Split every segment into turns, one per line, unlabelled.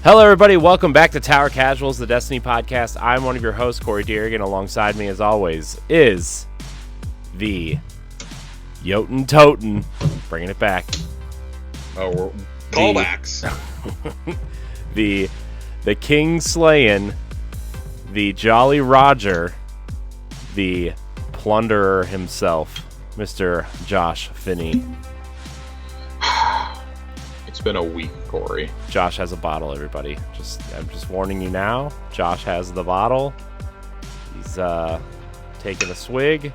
Hello, everybody. Welcome back to Tower Casuals, the Destiny podcast. I'm one of your hosts, Corey Deerigan. Alongside me, as always, is the Jotun Toten. Bringing it back.
Oh, callbacks.
The King Slayin, the Jolly Roger, the plunderer himself, Mr. Josh Finney.
It's been a week, Corey.
Josh has a bottle, everybody. I'm just warning you now. Josh has the bottle. He's taking a swig.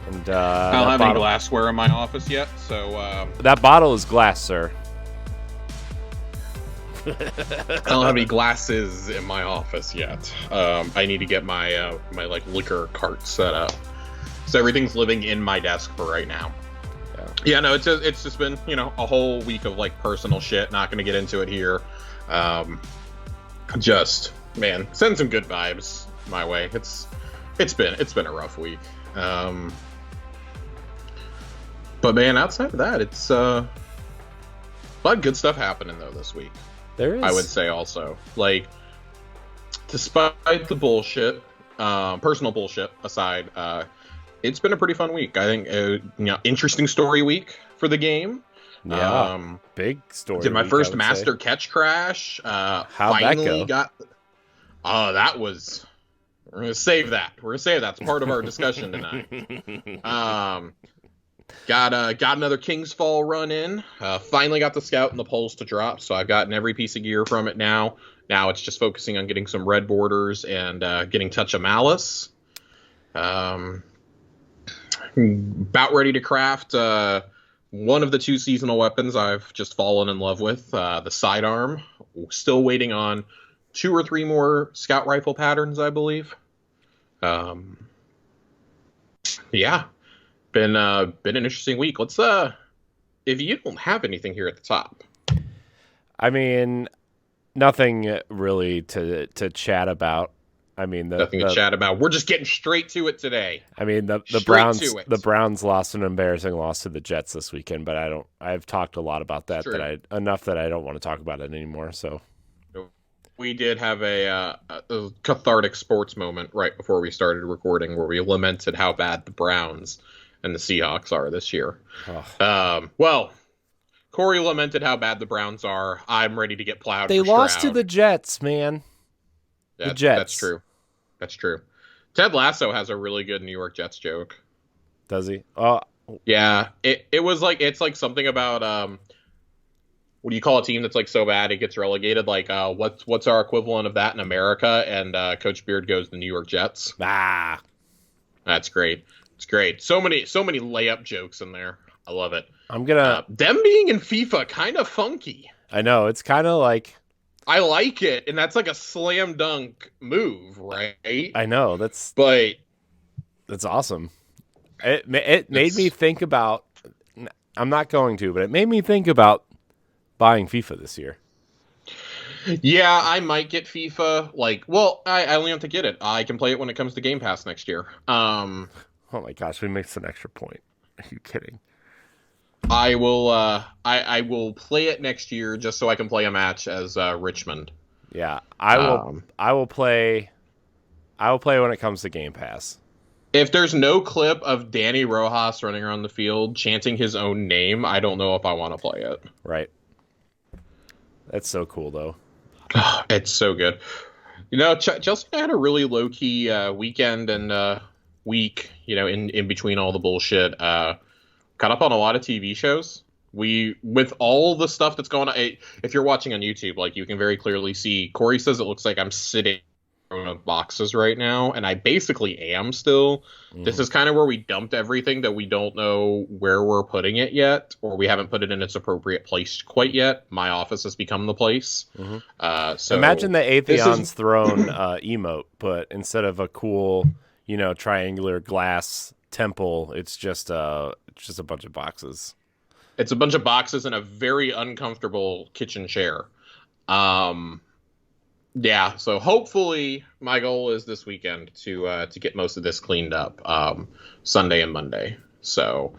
And
I don't have any glassware in my office yet, so
that bottle is glass, sir.
I don't have any glasses in my office yet. I need to get my my liquor cart set up. So everything's living in my desk for right now. Yeah, no, it's just been, a whole week of personal shit. Not going to get into it here. Just, man, send some good vibes my way. It's been a rough week. But man, outside of that, it's a lot of good stuff happening though this week.
There is,
I would say, also, despite the bullshit, personal bullshit aside, it's been a pretty fun week. I think, interesting story week for the game.
Yeah, big story.
Did my first master catch crash.
How'd
finally
that go?
That was. We're gonna save that. It's part of our discussion tonight. Got another King's Fall run in. Finally got the scout and the poles to drop, so I've gotten every piece of gear from it now. Now it's just focusing on getting some red borders and getting Touch of Malice. About ready to craft one of the two seasonal weapons I've just fallen in love with, the sidearm. Still waiting on 2 or 3 more scout rifle patterns, I believe. Yeah, been an interesting week. Let's if you don't have anything here at the top.
I mean, nothing really to chat about. I mean,
nothing to chat about. We're just getting straight to it today.
I mean, the Browns lost an embarrassing loss to the Jets this weekend, but I've talked a lot about that enough that I don't want to talk about it anymore. So
we did have a cathartic sports moment right before we started recording, where we lamented how bad the Browns and the Seahawks are this year.
Oh.
Well, Corey lamented how bad the Browns are. I'm ready to get plowed.
They lost to the Jets, man. The Jets.
That's true. Ted Lasso has a really good New York Jets joke.
Does he? Oh,
yeah. It was it's something about what do you call a team that's so bad it gets relegated? What's our equivalent of that in America? And Coach Beard goes the New York Jets.
Ah,
that's great. It's great. So many layup jokes in there. I love it.
I'm gonna
them being in FIFA kind of funky.
I know, it's kind of like.
I like it, and that's a slam dunk move, right?
I know, that's awesome. It made me think about. I'm not going to, but it made me think about buying FIFA this year.
Yeah, I might get FIFA. I only have to get it. I can play it when it comes to Game Pass next year.
Oh my gosh, we missed an extra point. Are you kidding?
I will. I will play it next year just so I can play a match as Richmond.
Yeah, I will. I will play. I will play when it comes to Game Pass.
If there's no clip of Danny Rojas running around the field chanting his own name, I don't know if I want to play it.
Right. That's so cool, though.
It's so good. Chelsea had a really low key weekend and week. In between all the bullshit. Caught up on a lot of TV shows. With all the stuff that's going on, if you're watching on YouTube, you can very clearly see, Corey says it looks like I'm sitting in boxes right now, and I basically am still. This is kind of where we dumped everything that we don't know where we're putting it yet, or we haven't put it in its appropriate place quite yet. My office has become the place. So
imagine the Atheon's Throne emote, but instead of a cool, triangular glass temple, it's just a bunch of boxes.
It's a bunch of boxes and a very uncomfortable kitchen chair. Yeah, so hopefully my goal is this weekend to get most of this cleaned up Sunday and Monday. So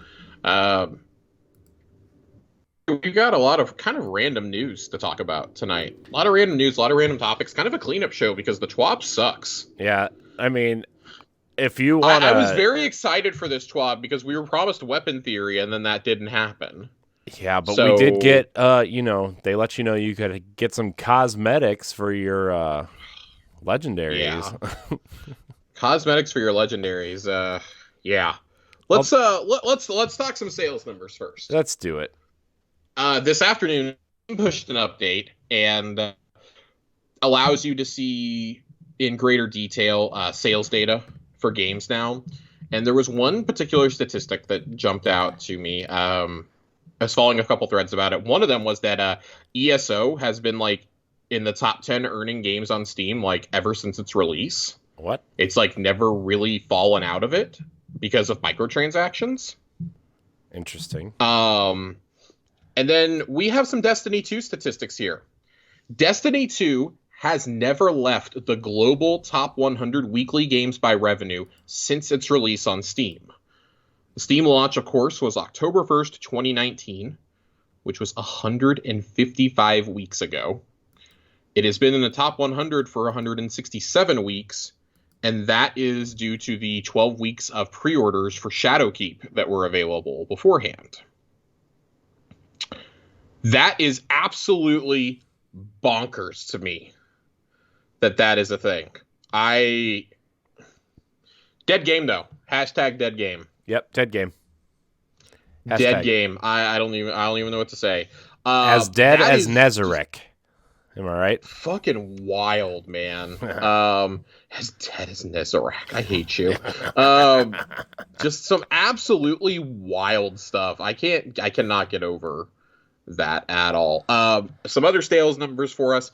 We've got a lot of kind of random news to talk about tonight. A lot of random news, a lot of random topics. Kind of a cleanup show because the TWAB sucks.
Yeah, I mean, if you want to...
I was very excited for this TWAB because we were promised weapon theory, and then that didn't happen.
Yeah, but we did get, they let you know you could get some cosmetics for your legendaries.
Yeah. Cosmetics for your legendaries. Yeah. Let's talk some sales numbers first.
Let's do it.
This afternoon, pushed an update and allows you to see in greater detail sales data for games now. And there was one particular statistic that jumped out to me. I was following a couple threads about it. One of them was that ESO has been like in the top 10 earning games on Steam like ever since its release.
What?
It's like never really fallen out of it because of microtransactions.
Interesting.
And then we have some Destiny 2 statistics here. Destiny 2 has never left the global top 100 weekly games by revenue since its release on Steam. The Steam launch, of course, was October 1st, 2019, which was 155 weeks ago. It has been in the top 100 for 167 weeks, and that is due to the 12 weeks of pre-orders for Shadowkeep that were available beforehand. That is absolutely bonkers to me that is a thing. Dead game, though. Hashtag dead game.
Yep, dead game. Hashtag.
Dead game. I don't even know what to say.
As dead as Nezarek. Am I right?
Fucking wild, man. As dead as Nezarek. I hate you. Just some absolutely wild stuff. I cannot get over that at all. Some other sales numbers for us.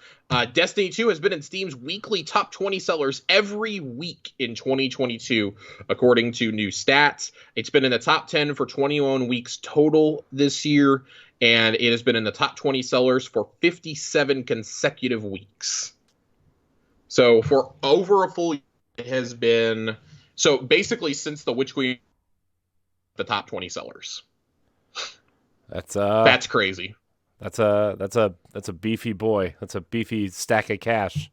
Destiny 2 has been in Steam's weekly top 20 sellers every week in 2022, according to new stats. It's been in the top 10 for 21 weeks total this year, and it has been in the top 20 sellers for 57 consecutive weeks. So for over a full year, it has been... So basically since the Witch Queen, the top 20 sellers. That's crazy.
That's a beefy boy. That's a beefy stack of cash.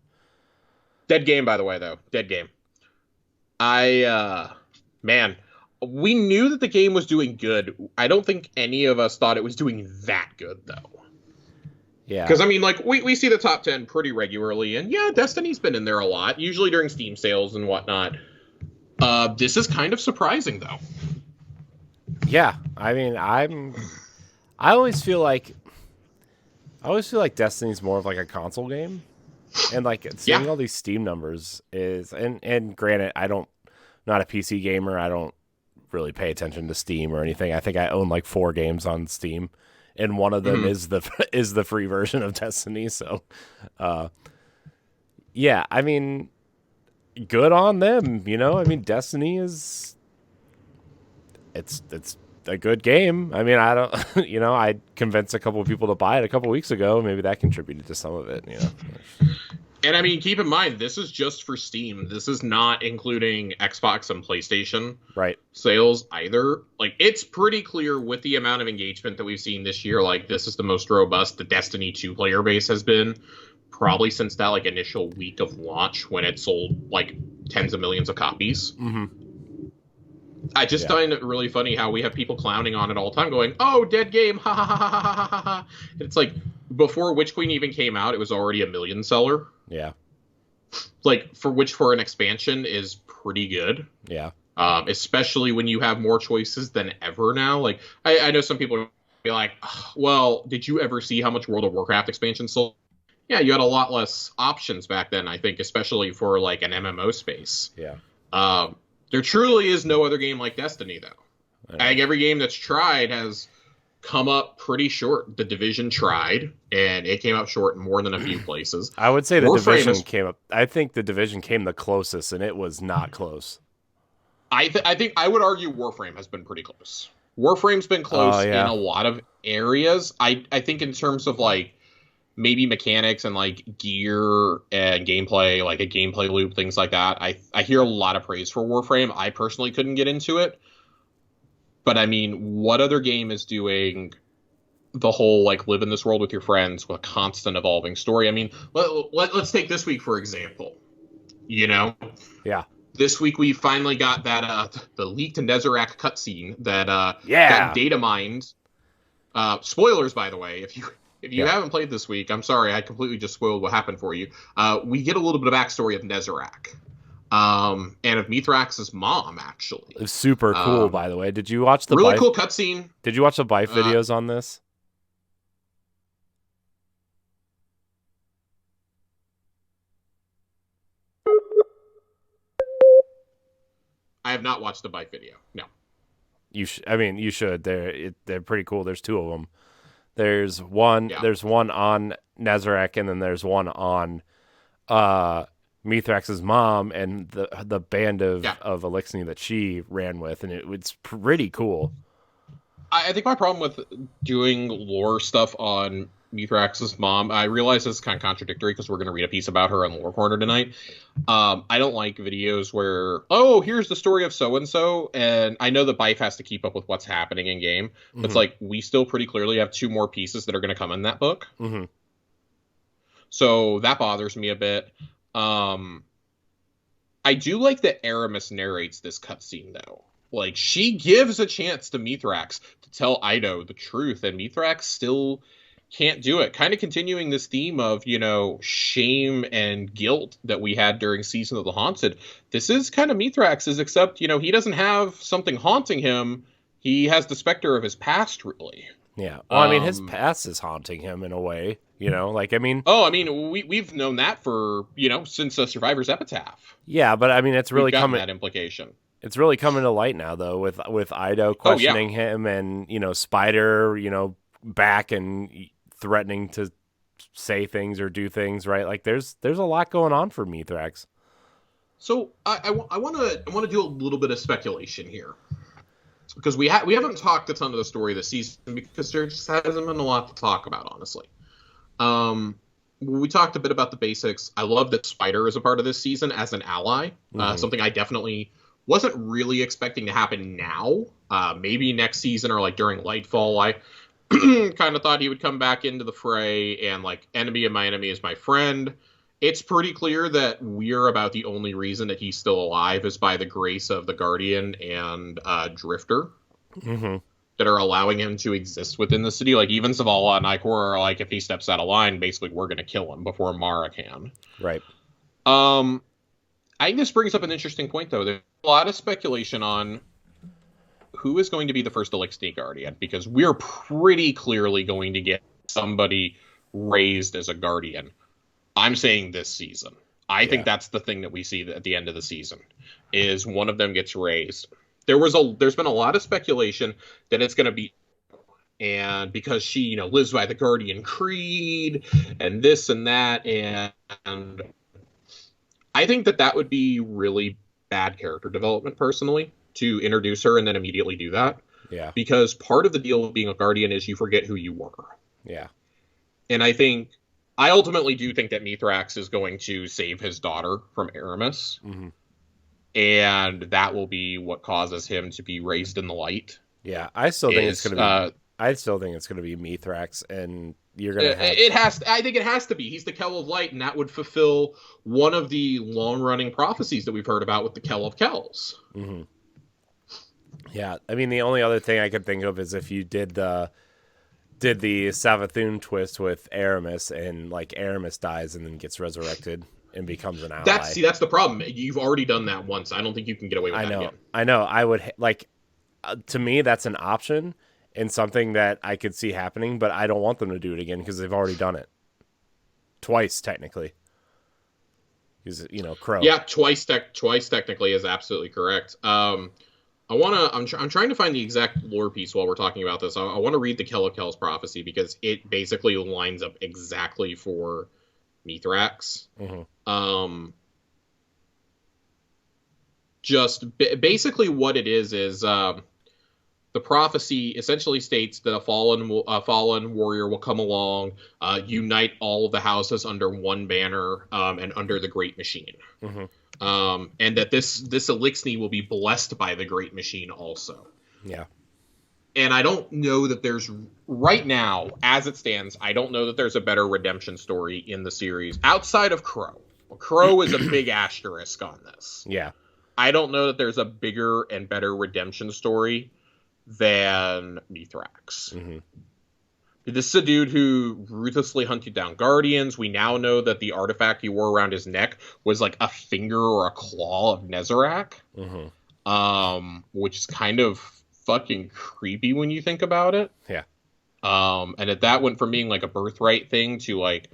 Dead game, by the way, though. Dead game. Man, we knew that the game was doing good. I don't think any of us thought it was doing that good, though.
Yeah.
Because, I mean, like, we see the top 10 pretty regularly, and yeah, Destiny's been in there a lot, usually during Steam sales and whatnot. This is kind of surprising, though.
Yeah, I mean, I always feel like Destiny's more of like a console game, and like seeing all these Steam numbers is, and granted, not a PC gamer. I don't really pay attention to Steam or anything. I think I own like 4 games on Steam, and one of them is the free version of Destiny. So, yeah, I mean, good on them. You know, I mean, Destiny is it's a good game. I mean, I don't, I convinced a couple of people to buy it a couple of weeks ago. Maybe that contributed to some of it,
And I mean, keep in mind, this is just for Steam. This is not including Xbox and PlayStation sales either. Like, it's pretty clear with the amount of engagement that we've seen this year, like, this is the most robust the Destiny 2 player base has been, probably since that, like, initial week of launch when it sold, like, tens of millions of copies.
Mm-hmm.
I just find it really funny how we have people clowning on it all the time going, oh, dead game, ha ha ha ha ha ha ha. It's like, before Witch Queen even came out, it was already a million seller.
Yeah.
Like, for an expansion is pretty good.
Yeah.
Especially when you have more choices than ever now. Like, I know some people be like, well, did you ever see how much World of Warcraft expansion sold? Yeah, you had a lot less options back then, I think, especially for, like, an MMO space.
Yeah.
There truly is no other game like Destiny, though. I think every game that's tried has come up pretty short. The Division tried, and it came up short in more than a few places.
I would say the Division came up... I think the Division came the closest, and it was not close.
I think I would argue Warframe has been pretty close. Warframe's been close in a lot of areas. I think in terms of, like, maybe mechanics and like gear and gameplay, like a gameplay loop, things like that. I hear a lot of praise for Warframe. I personally couldn't get into it. But I mean, what other game is doing the whole like live in this world with your friends with a constant evolving story. I mean, let's take this week for example. You know,
Yeah.
this week we finally got that the leaked Nezarec cutscene that got
Yeah.
data mined. Spoilers, by the way, if you
Yeah.
haven't played this week, I'm sorry, I completely just spoiled what happened for you. We get a little bit of backstory of Nezarec, and of Mithrax's mom, actually.
It's super cool, by the way. Did you watch the
really cool cutscene?
Did you watch the Bife videos on this?
I have not watched the bike video. No.
I mean, you should. They're pretty cool. There's two of them. There's one. Yeah. There's one on Nezarec, and then there's one on Mithrax's mom and the band of Elixni that she ran with, and it's pretty cool.
I think my problem with doing lore stuff on Mithrax's mom, I realize this is kind of contradictory because we're going to read a piece about her on Lore Corner tonight. I don't like videos where, oh, here's the story of so-and-so, and I know that Bife has to keep up with what's happening in game. Mm-hmm. It's like, we still pretty clearly have two more pieces that are going to come in that book.
Mm-hmm.
So that bothers me a bit. I do like that Eramis narrates this cutscene, though. Like, she gives a chance to Mithrax to tell Eido the truth, and Mithrax still can't do it. Kind of continuing this theme of, you know, shame and guilt that we had during Season of the Haunted. This is kind of Mithrax's, except, you know, he doesn't have something haunting him. He has the specter of his past, really.
Yeah. Well, I mean, his past is haunting him in a way, you know, like, I mean...
Oh, I mean, we've known that for, you know, since Survivor's Epitaph.
Yeah, but I mean, it's really coming...
that implication.
It's really coming to light now, though, with Eido questioning him and, you know, Spider, you know, back and threatening to say things or do things, right? Like, there's a lot going on for Mithrax.
So I want to do a little bit of speculation here, because we haven't talked a ton of the story this season because there just hasn't been a lot to talk about, honestly. We talked a bit about the basics. I love that Spider is a part of this season as an ally, something I definitely wasn't really expecting to happen now. Maybe next season or like during Lightfall, I kind of thought he would come back into the fray and like, enemy of my enemy is my friend. It's pretty clear that we're about the only reason that he's still alive is by the grace of the Guardian and Drifter that are allowing him to exist within the city. Like, even Zavala and Ikor are like, if he steps out of line, basically we're going to kill him before Mara can.
Right.
I think this brings up an interesting point, though. There's a lot of speculation on who is going to be the first Elixni Guardian, because we're pretty clearly going to get somebody raised as a Guardian. I'm saying this season. I think that's the thing that we see at the end of the season, is one of them gets raised. There's been a lot of speculation that it's going to be, and because she, you know, lives by the Guardian Creed and this and that, and I think that would be really bad character development, personally, to introduce her and then immediately do that.
Yeah. Because
part of the deal of being a Guardian is you forget who you were.
Yeah.
And I ultimately do think that Mithrax is going to save his daughter from Eramis.
Mm-hmm.
And that will be what causes him to be raised in the light.
Yeah, I still think it's going to be. I still think it's going to be Mithrax, and you're going to have...
I think it has to be. He's the Kell of Light, and that would fulfill one of the long-running prophecies that we've heard about with the Kell of Kells.
Mm-hmm. Yeah, I mean, the only other thing I could think of is if you did the Savathun twist with Eramis, and like Eramis dies and then gets resurrected and becomes an ally.
That's the problem. You've already done that once. I don't think you can get away with that again.
I know. I would like. To me, that's an option and something that I could see happening, but I don't want them to do it again because they've already done it twice, technically. Because, you know, Crow.
Yeah, twice technically is absolutely correct. I'm trying to find the exact lore piece while we're talking about this. I want to read the Kell of Kells prophecy because it basically lines up exactly for Mithrax.
Mm-hmm.
Basically what it is the prophecy essentially states that a fallen warrior will come along, unite all of the houses under one banner, and under the Great Machine.
Mm-hmm.
And that this Elixni will be blessed by the Great Machine also.
Yeah.
And I don't know that there's, right now, as it stands, I don't know that there's a better redemption story in the series outside of Crow. Crow is a big asterisk on this.
Yeah.
I don't know that there's a bigger and better redemption story than Mithrax.
Mm-hmm.
This is a dude who ruthlessly hunted down Guardians. We now know that the artifact he wore around his neck was like a finger or a claw of Nezarec.
Mm-hmm.
Which is kind of fucking creepy when you think about it.
Yeah.
And that went from being like a birthright thing to like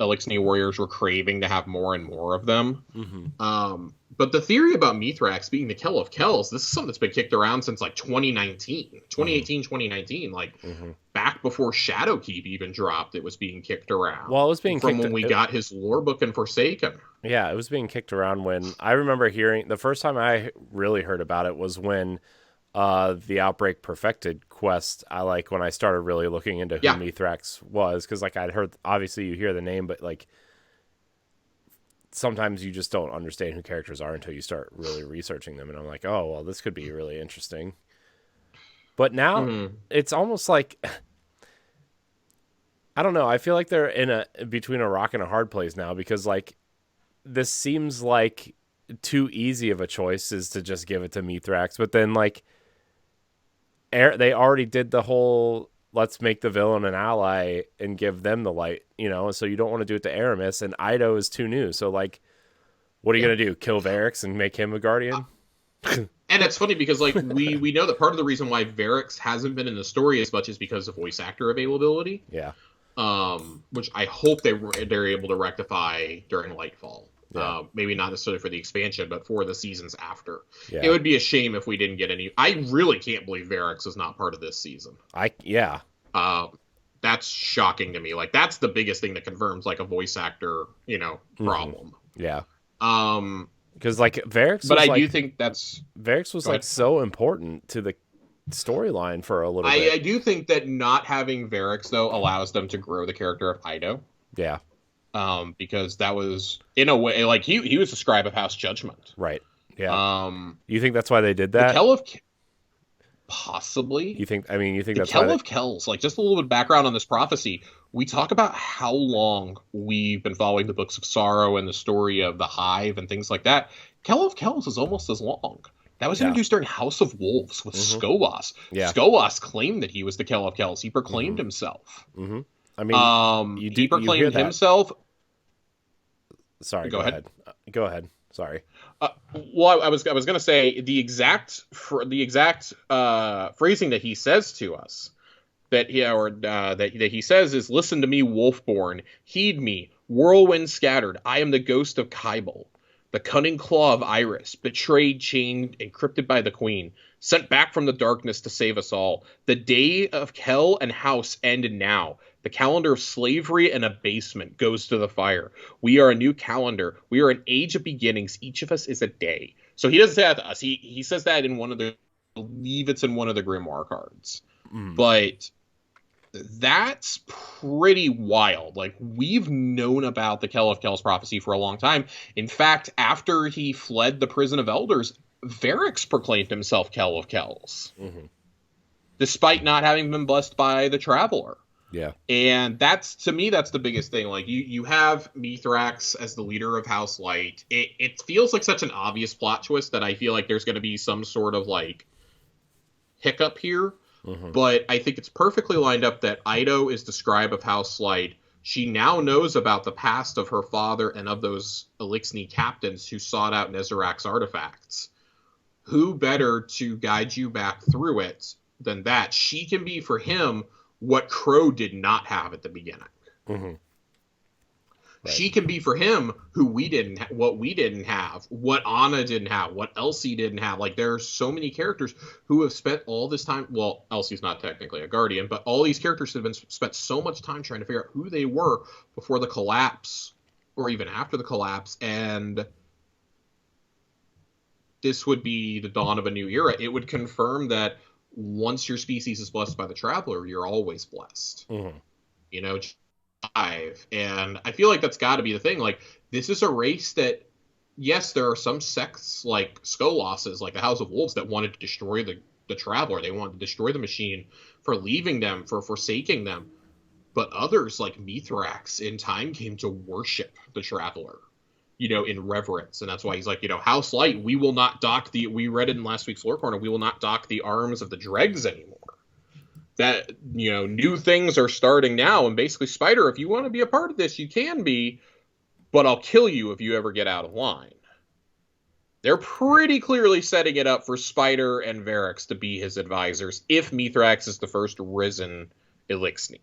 Elixir warriors were craving to have more and more of them.
Mm-hmm.
But the theory about Mithrax being the Kell of Kells, this is something that's been kicked around since like 2018, 2019, like back before Shadowkeep even dropped, it was being kicked around.
Well, it was being
from when we got his lore book in Forsaken.
Yeah, it was being kicked around when I remember hearing the first time I really heard about it was when the Outbreak Perfected quest. When I started really looking into who Mithrax was, because like I'd heard, obviously you hear the name, but like sometimes you just don't understand who characters are until you start really researching them. And I'm like, oh, well, this could be really interesting. But now it's almost like, I don't know. I feel like they're between a rock and a hard place now, because like this seems like too easy of a choice is to just give it to Mithrax. But then like they already did the whole, let's make the villain an ally and give them the light, so you don't want to do it to Eramis, and Eido is too new. So like, what are you going to do? Kill Varix and make him a guardian?
And it's funny because like we know that part of the reason why Varix hasn't been in the story as much is because of voice actor availability.
Yeah.
Which I hope they're able to rectify during Lightfall.
Yeah.
Maybe not necessarily for the expansion, but for the seasons after.
Yeah.
It would be a shame if we didn't get any. I really can't believe Varix is not part of this season. That's shocking to me. Like that's the biggest thing that confirms like a voice actor, problem.
Yeah. Because like Varix,
but I do think
Varix was like so important to the storyline for a little bit.
I do think that not having Varix though allows them to grow the character of Eido.
Yeah.
Because that was in a way like he was the scribe of House Judgment.
Right. Yeah. You think that's why they did that?
The Kell of possibly.
You think that's
Kell of Kells, like just a little bit of background on this prophecy. We talk about how long we've been following the Books of Sorrow and the story of the Hive and things like that. Kell of Kells is almost as long. That was introduced during House of Wolves with Skowas.
Yeah.
Skowas claimed that he was the Kell of Kells. He proclaimed himself.
Mm-hmm. I mean,
he proclaimed himself.
Sorry, go ahead. Go ahead. Sorry.
Well, I was going to say the exact phrasing that he says to us that he says is, "Listen to me, Wolfborn. Heed me, whirlwind scattered. I am the ghost of Kybal, the cunning claw of Iris, betrayed, chained, encrypted by the Queen, sent back from the darkness to save us all. The day of Kell and House end now. The calendar of slavery and abasement goes to the fire. We are a new calendar. We are an age of beginnings. Each of us is a day." So he doesn't say that to us. He says that in one of the, I believe it's in one of the Grimoire cards. But that's pretty wild. Like, we've known about the Kell of Kells prophecy for a long time. In fact, after he fled the prison of elders, Varix proclaimed himself Kell of Kells, despite not having been blessed by the Traveler.
Yeah.
And that's, to me, that's the biggest thing. Like, you have Mithrax as the leader of House Light. It feels like such an obvious plot twist that I feel like there's going to be some sort of, like, hiccup here. But I think it's perfectly lined up that Eido is the scribe of House Light. She now knows about the past of her father and of those Elixir captains who sought out Nezarec's artifacts. Who better to guide you back through it than that? She can be for him what Crow did not have at the beginning. Right. She can be for him who we didn't what we didn't have, what Anna didn't have, what Elsie didn't have. Like, there are so many characters who have spent all this time. Well, Elsie's not technically a guardian, but all these characters have been spent so much time trying to figure out who they were before the collapse or even after the collapse. And this would be the dawn of a new era. It would confirm that once your species is blessed by the Traveler, you're always blessed. You know, and I feel like that's got to be the thing. Like, this is a race that, yes, there are some sects like Skolosses, like the House of Wolves, that wanted to destroy the Traveler. They wanted to destroy the machine for leaving them, for forsaking them. But others, like Mithrax, in time came to worship the Traveler, in reverence. And that's why he's like, House Light, we will not dock we read it in last week's Lore Corner, we will not dock the arms of the dregs anymore. That, new things are starting now. And basically, Spider, if you want to be a part of this, you can be, but I'll kill you if you ever get out of line. They're pretty clearly setting it up for Spider and Varix to be his advisors if Mithrax is the first risen Elixni.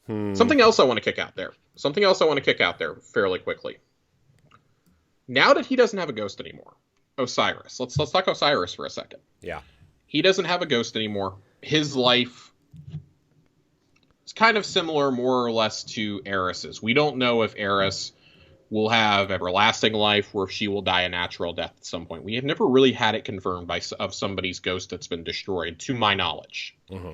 Something else I want to kick out there fairly quickly. Now that he doesn't have a ghost anymore, Osiris. Let's talk Osiris for a second.
Yeah.
He doesn't have a ghost anymore. His life is kind of similar, more or less, to Eris's. We don't know if Eris will have everlasting life or if she will die a natural death at some point. We have never really had it confirmed of somebody's ghost that's been destroyed, to my knowledge. Mm-hmm.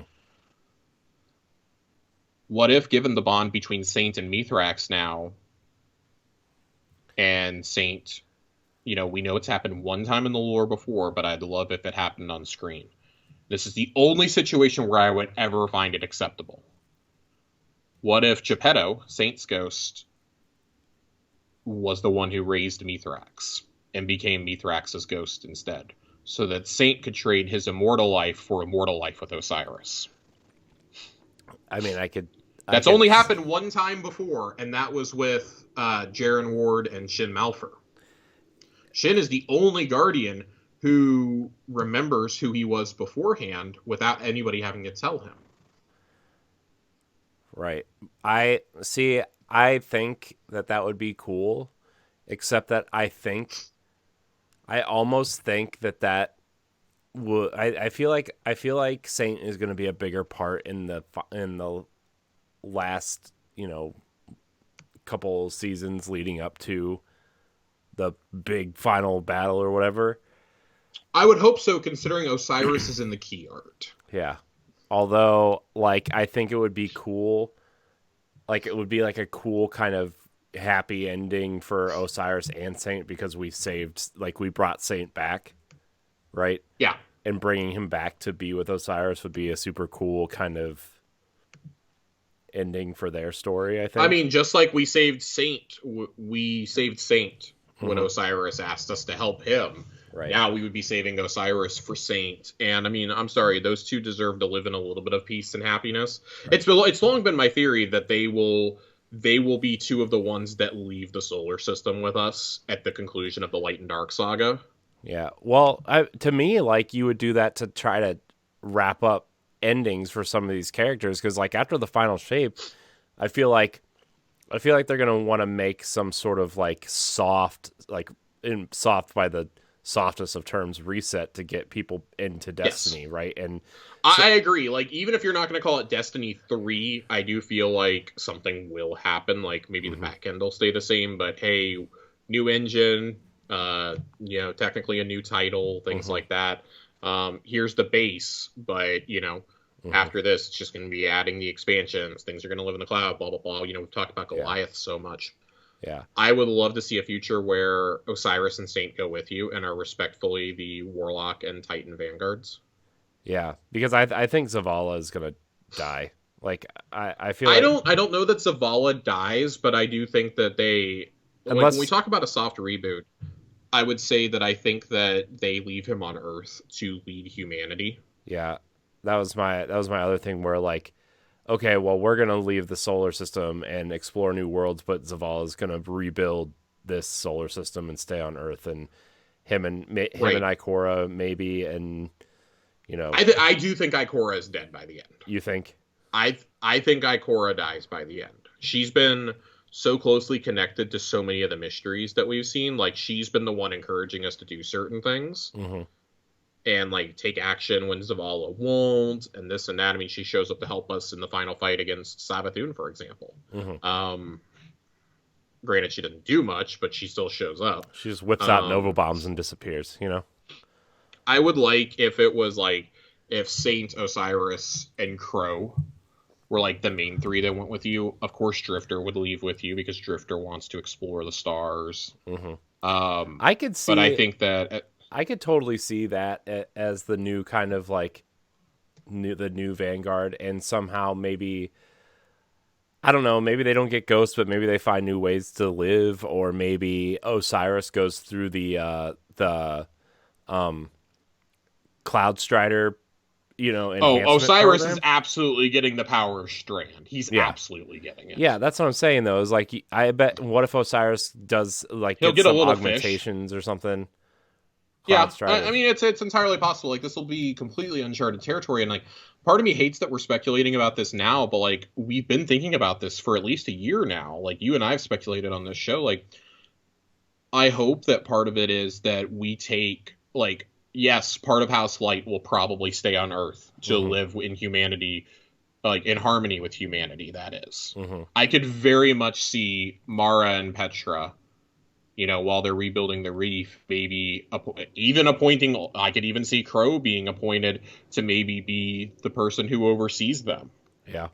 What if, given the bond between Saint and Mithrax now, and Saint, we know it's happened one time in the lore before, but I'd love if it happened on screen. This is the only situation where I would ever find it acceptable. What if Geppetto, Saint's ghost, was the one who raised Mithrax and became Mithrax's ghost instead, so that Saint could trade his immortal life for immortal life with Osiris?
I mean,
That's only happened one time before, and that was with Jaren Ward and Shin Malphur. Shin is the only Guardian who remembers who he was beforehand without anybody having to tell him.
Right. I think that would be cool, except that I almost think that would. I feel like Saint is going to be a bigger part in the last, couple seasons leading up to the big final battle or whatever.
I would hope so, considering Osiris is in the key art.
Yeah. Although, I think it would be cool. It would be a cool kind of happy ending for Osiris and Saint, because we brought Saint back, right?
Yeah.
And bringing him back to be with Osiris would be a super cool kind of ending for their story, I think.
I mean, just like we saved Saint when Osiris asked us to help him. Right. Now we would be saving Osiris for Saint. And I mean, I'm sorry, those two deserve to live in a little bit of peace and happiness. Right. It's long been my theory that they will be two of the ones that leave the solar system with us at the conclusion of the Light and Dark saga.
Yeah. Well, to me, you would do that to try to wrap up endings for some of these characters, because after the final shape, I feel like they're gonna want to make some sort of soft, soft by the softest of terms, reset to get people into Destiny. Yes. Right? And
I agree. Even if you're not going to call it Destiny 3, I do feel like something will happen. Maybe the back end will stay the same, but hey, new engine, technically a new title, things like that. Here's the base, but after this, it's just going to be adding the expansions. Things are going to live in the cloud, blah, blah, blah. We've talked about Goliath so much.
Yeah.
I would love to see a future where Osiris and Saint go with you and are respectfully the Warlock and Titan vanguards.
Yeah, because I think Zavala is going to die. I feel
I don't know that Zavala dies, but I do think that they... when we talk about a soft reboot, I would say that I think that they leave him on Earth to lead humanity.
Yeah. That was my other thing where okay, well, we're going to leave the solar system and explore new worlds, but Zavala is going to rebuild this solar system and stay on Earth, and him and Ikora maybe, and
I do think Ikora is dead by the end.
You think?
I think Ikora dies by the end. She's been so closely connected to so many of the mysteries that we've seen. She's been the one encouraging us to do certain things. Mm-hmm. And take action when Zavala won't, and this and that. I mean, she shows up to help us in the final fight against Savathun, for example. Mm-hmm. Granted, she doesn't do much, but she still shows up.
She just whips out Nova bombs and disappears.
I would if it was if Saint, Osiris, and Crow were the main three that went with you. Of course, Drifter would leave with you because Drifter wants to explore the stars. Mm-hmm.
I could see,
but I think that
I could totally see that as the new kind of like the new Vanguard, and somehow maybe, I don't know, maybe they don't get ghosts, but maybe they find new ways to live, or maybe Osiris goes through the Cloud Strider, enhancement
Osiris is
program.
absolutely getting the power of Strand. He's
Yeah.
absolutely getting it.
Yeah, that's what I'm saying though. Is like, I bet, what if Osiris does like
He'll
get
get a
some
little fish.
augmentations or something?
Yeah,
Cloud Strider.
I mean, it's entirely possible. Like, this will be completely uncharted territory, and like, part of me hates that we're speculating about this now, but like, we've been thinking about this for at least a year now. Like, you and I have speculated on this show. Like, I hope that part of it is that we take, like, yes, part of House Light will probably stay on Earth to live in humanity, like in harmony with humanity. That is, I could very much see Mara and Petra, while they're rebuilding the reef, maybe even appointing, I could even see Crow being appointed to maybe be the person who oversees them.
Yeah.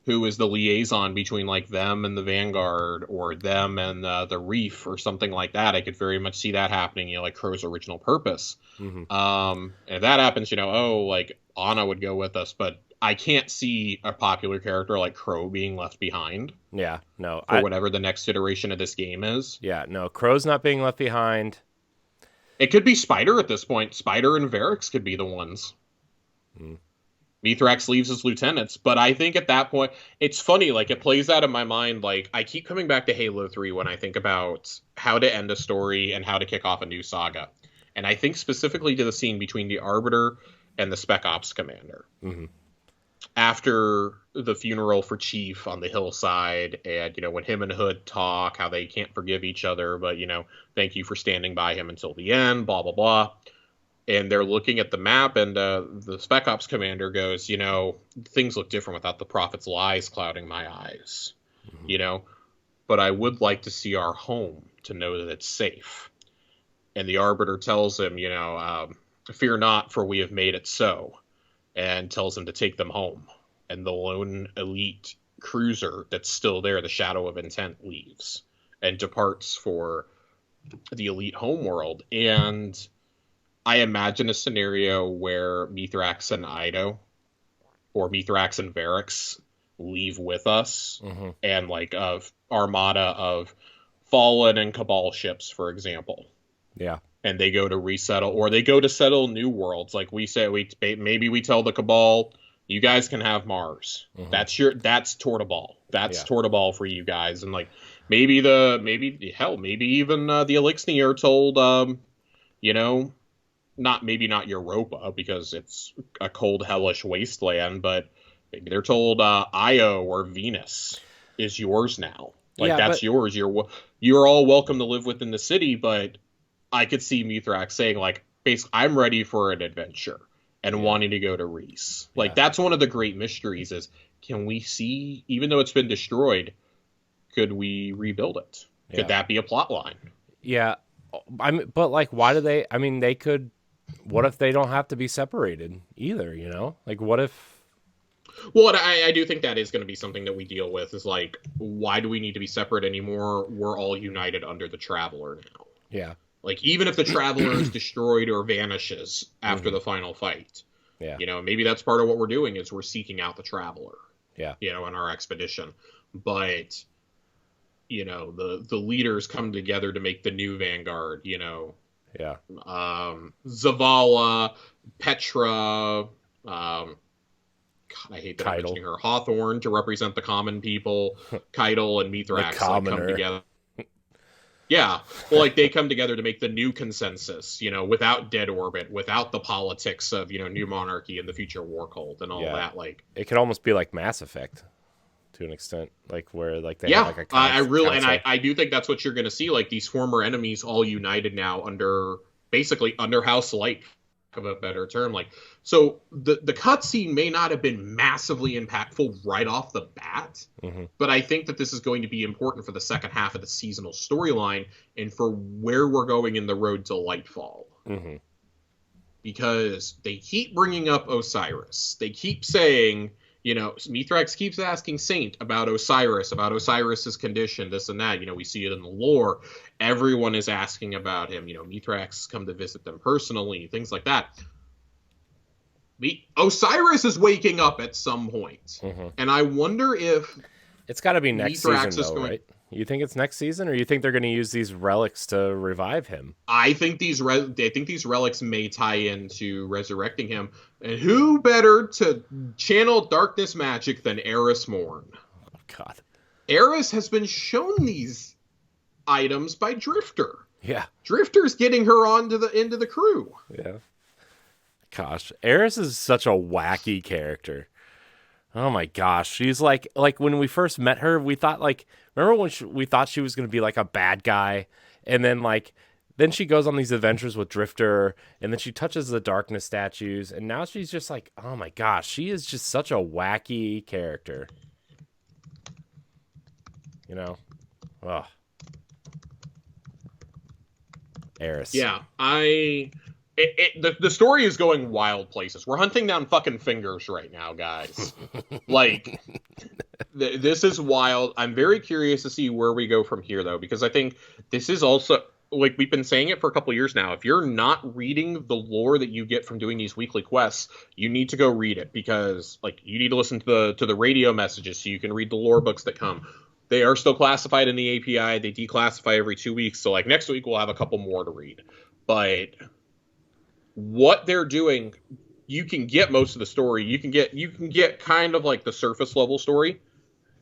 Who is the liaison between like them and the Vanguard, or them and the reef, or something like that. I could very much see that happening, like Crow's original purpose. And if that happens, like Anna would go with us, but I can't see a popular character like Crow being left behind.
Yeah, no.
For whatever the next iteration of this game is.
Yeah, no. Crow's not being left behind.
It could be Spider at this point. Spider and Varix could be the ones. Mithrax leaves as lieutenants, but I think at that point, it's funny, like, it plays out in my mind, like, I keep coming back to Halo 3 when I think about how to end a story and how to kick off a new saga. And I think specifically to the scene between the Arbiter and the Spec Ops commander. After the funeral for Chief on the hillside, and, when him and Hood talk, how they can't forgive each other, but, thank you for standing by him until the end, blah, blah, blah. And they're looking at the map, and the Spec Ops commander goes, things look different without the Prophet's lies clouding my eyes, but I would like to see our home to know that it's safe. And the Arbiter tells him, fear not, for we have made it so, and tells him to take them home. And the lone elite cruiser that's still there, the Shadow of Intent, leaves and departs for the elite homeworld. And I imagine a scenario where Mithrax and Eido, or Mithrax and Varix, leave with us, and like a armada of Fallen and Cabal ships, for example.
Yeah.
And they go to resettle, or they go to settle new worlds. Like we say, maybe we tell the Cabal, you guys can have Mars. That's Tortoball. That's Tortoball for you guys. And like maybe even the Elixni are told, not Europa, because it's a cold, hellish wasteland, but maybe they're told Io or Venus is yours now. Like, that's yours. You're all welcome to live within the city, but I could see Mithrax saying, like, basically, I'm ready for an adventure and wanting to go to Reese. Like, that's one of the great mysteries is, can we see, even though it's been destroyed, could we rebuild it? Could that be a plot line?
Yeah. But, like, why do they, they could, what if they don't have to be separated either, Like, what if...
Well, I do think that is going to be something that we deal with, is like, why do we need to be separate anymore? We're all united under the Traveler now.
Yeah.
Like, even if the Traveler is destroyed or vanishes after the final fight, maybe that's part of what we're doing, is we're seeking out the Traveler.
Yeah.
In our expedition. But, the leaders come together to make the new Vanguard,
Yeah.
Zavala, Petra, God, I hate that I'm mentioning her. Hawthorne to represent the common people. Keitel and Mithrax come together. Yeah, well, like, they come together to make the new consensus, without Dead Orbit, without the politics of, New Monarchy and the future War Cult and all that. Like,
it could almost be like Mass Effect to an extent, like where like they have like a
I do think that's what you're going to see. Like, these former enemies all united now under House Light, of a better term. Like, so the cutscene may not have been massively impactful right off the bat, but I think that this is going to be important for the second half of the seasonal storyline and for where we're going in the road to Lightfall. Because they keep bringing up Osiris. They keep saying, Mithrax keeps asking Saint about Osiris's condition, this and that. We see it in the lore. Everyone is asking about him. Mithrax come to visit them personally, things like that. Osiris is waking up at some point, and I wonder if
it's got to be next Mithrax season, though, right? You think it's next season, or you think they're going to use these relics to revive him?
I think these relics may tie into resurrecting him, and who better to channel darkness magic than Eris Morn?
Oh God,
Eris has been shown these items by Drifter.
Yeah,
Drifter's getting her into the crew.
Yeah. Gosh, Eris is such a wacky character. Oh my gosh, she's like when we first met her, we thought remember when we thought she was going to be like a bad guy, and then she goes on these adventures with Drifter, and then she touches the darkness statues, and now she's just like, oh my gosh, she is just such a wacky character. Ugh. Eris.
Yeah, the story is going wild places. We're hunting down fucking fingers right now, guys. This is wild. I'm very curious to see where we go from here, though, because I think this is also, we've been saying it for a couple years now. If you're not reading the lore that you get from doing these weekly quests, you need to go read it, because you need to listen to the radio messages so you can read the lore books that come. They are still classified in the API. They declassify every 2 weeks. So next week we'll have a couple more to read. But what they're doing, you can get most of the story. You can get kind of the surface level story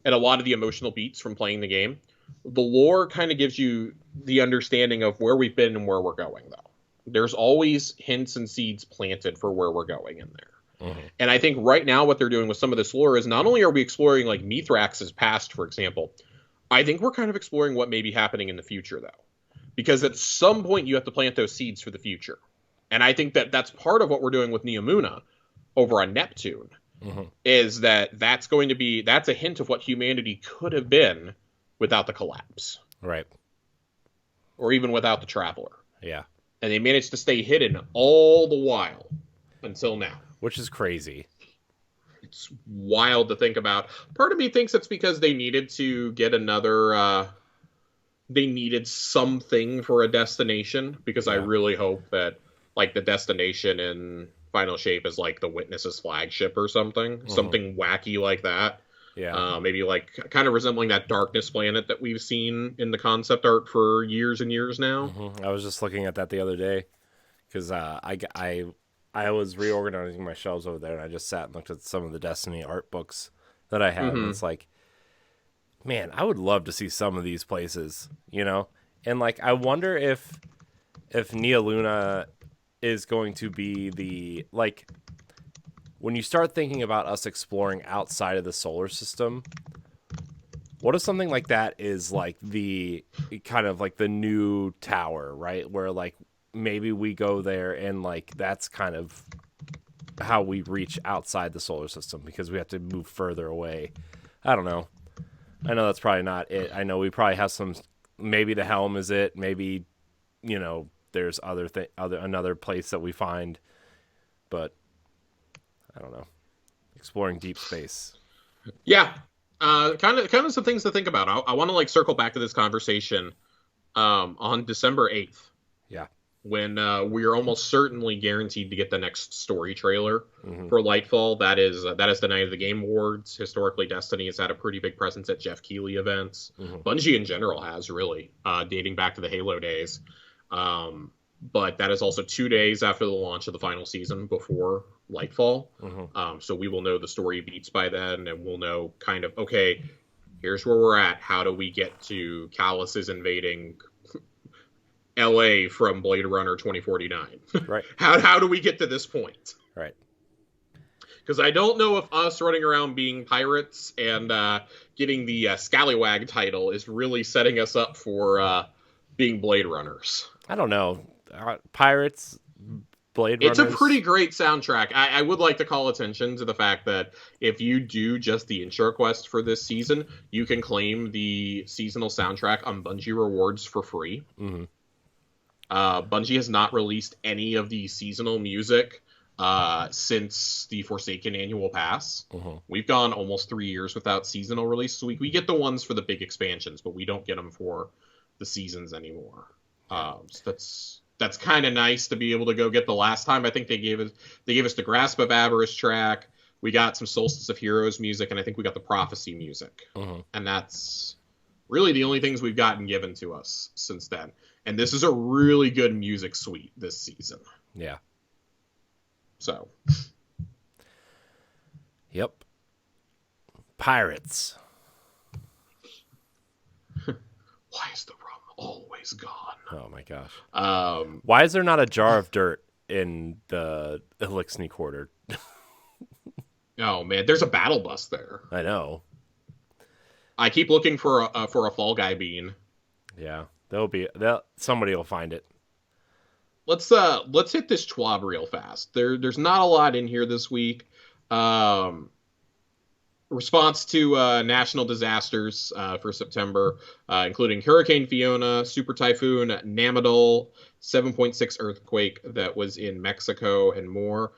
and a lot of the emotional beats from playing the game. The lore kind of gives you the understanding of where we've been and where we're going, though. There's always hints and seeds planted for where we're going in there. And I think right now what they're doing with some of this lore is not only are we exploring Mithrax's past, for example, I think we're kind of exploring what may be happening in the future, though. Because at some point you have to plant those seeds for the future. And I think that's part of what we're doing with Neomuna over on Neptune, is that's a hint of what humanity could have been without the collapse.
Right.
Or even without the Traveler.
Yeah.
And they managed to stay hidden all the while until now.
Which is crazy.
It's wild to think about. Part of me thinks it's because they needed to get they needed something for a destination, because I really hope that the destination in Final Shape is the Witness's flagship or something. Something wacky like that. Yeah. Maybe kind of resembling that darkness planet that we've seen in the concept art for years and years now.
I was just looking at that the other day, because I was reorganizing my shelves over there, and I just sat and looked at some of the Destiny art books that I have. And it's man, I would love to see some of these places, And I wonder if Neoluna is going to be the when you start thinking about us exploring outside of the solar system, what if something like that is the kind of the new tower, right? Where maybe we go there and that's kind of how we reach outside the solar system, because we have to move further away. I don't know. I know that's probably not it. I know we probably have maybe the Helm is it. Maybe, there's another place that we find, but I don't know. Exploring deep space.
Yeah. Kind of some things to think about. I want to circle back to this conversation on December 8th.
Yeah.
When we are almost certainly guaranteed to get the next story trailer for Lightfall. That is the night of the Game Awards. Historically, Destiny has had a pretty big presence at Jeff Keighley events. Bungie in general has, really, dating back to the Halo days. But that is also 2 days after the launch of the final season, before Lightfall. So we will know the story beats by then, and we'll know kind of, okay, here's where we're at. How do we get to Callus's invading LA from Blade Runner 2049?
Right.
How do we get to this point?
Right.
Because I don't know if us running around being pirates and getting the Scallywag title is really setting us up for being Blade Runners.
I don't know. Pirates, Blade Runners.
It's a pretty great soundtrack. I would like to call attention to the fact that if you do just the intro quest for this season, you can claim the seasonal soundtrack on Bungie Rewards for free. Bungie has not released any of the seasonal music since the Forsaken annual pass.
Mm-hmm.
We've gone almost 3 years without seasonal releases. We get the ones for the big expansions, but we don't get them for the seasons anymore. So that's kind of nice to be able to go get. The last time I think they gave us the Grasp of Avarice track. We got some Solstice of Heroes music, and I think we got the Prophecy music.
Mm-hmm.
And that's really the only things we've gotten given to us since then. And this is a really good music suite this season.
Yeah.
So.
Yep. Pirates.
Why is the rum always gone?
Oh my gosh.
Um,
Why is there not a jar of dirt in the Elixir Quarter?
Oh man, there's a battle bus there.
I know.
I keep looking for a Fall Guy bean.
Yeah, somebody will find it.
Let's hit this Schwab real fast. There's not a lot in here this week. Response to national disasters for September, including Hurricane Fiona, Super Typhoon Namadol, 7.6 earthquake that was in Mexico, and more.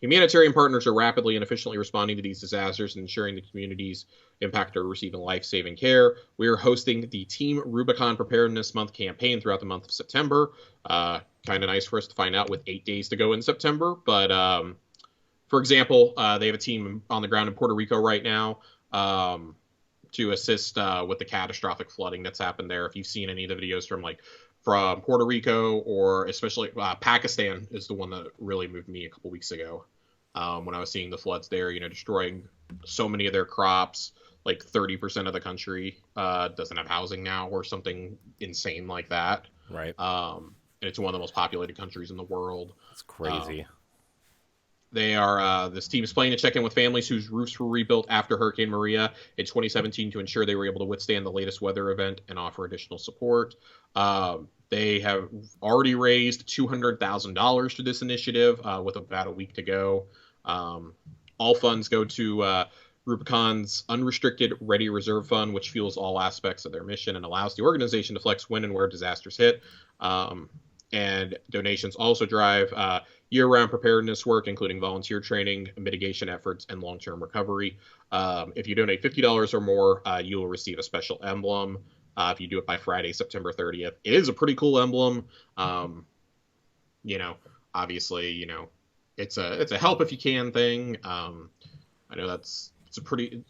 Humanitarian partners are rapidly and efficiently responding to these disasters and ensuring the communities impacted are receiving life-saving care. We are hosting the Team Rubicon Preparedness Month campaign throughout the month of September. Kind of nice for us to find out with 8 days to go in September. But, for example, they have a team on the ground in Puerto Rico right now to assist with the catastrophic flooding that's happened there. If you've seen any of the videos from Puerto Rico, or especially Pakistan is the one that really moved me a couple weeks ago when I was seeing the floods there, destroying so many of their crops. Like 30% of the country doesn't have housing now or something insane like that.
Right.
And it's one of the most populated countries in the world.
It's crazy.
This team is planning to check in with families whose roofs were rebuilt after Hurricane Maria in 2017 to ensure they were able to withstand the latest weather event and offer additional support. They have already raised $200,000 to this initiative with about a week to go. All funds go to Rubicon's Unrestricted Ready Reserve Fund, which fuels all aspects of their mission and allows the organization to flex when and where disasters hit. And donations also drive year-round preparedness work, including volunteer training, mitigation efforts, and long-term recovery. If you donate $50 or more, you will receive a special emblem. If you do it by Friday, September 30th, it is a pretty cool emblem. Obviously, it's a help if you can thing. I know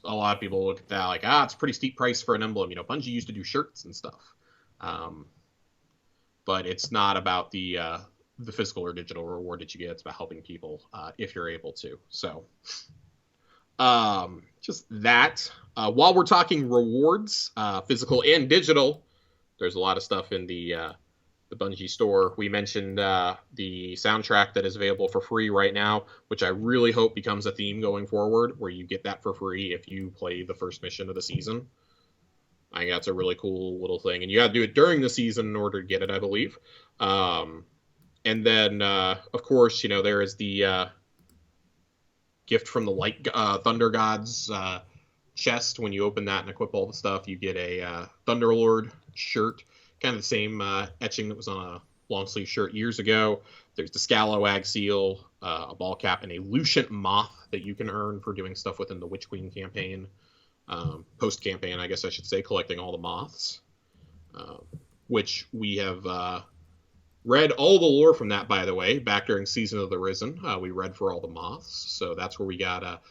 a lot of people look at that like, it's a pretty steep price for an emblem. Bungie used to do shirts and stuff. But it's not about the physical or digital reward that you get. It's about helping people if you're able to. So just that. While we're talking rewards, physical and digital, there's a lot of stuff in the Bungie store. We mentioned the soundtrack that is available for free right now, which I really hope becomes a theme going forward, where you get that for free if you play the first mission of the season. I think that's a really cool little thing. And you got to do it during the season in order to get it, I believe. And then, of course, there is the gift from the Light Thunder Gods chest. When you open that and equip all the stuff, you get a Thunderlord shirt. Kind of the same etching that was on a long sleeve shirt years ago. There's the Scalawag seal, a ball cap, and a Lucent Moth that you can earn for doing stuff within the Witch Queen campaign. Post-campaign, I guess I should say, collecting all the moths, which we have read all the lore from that, by the way, back during Season of the Risen. We read for all the moths, so that's where we got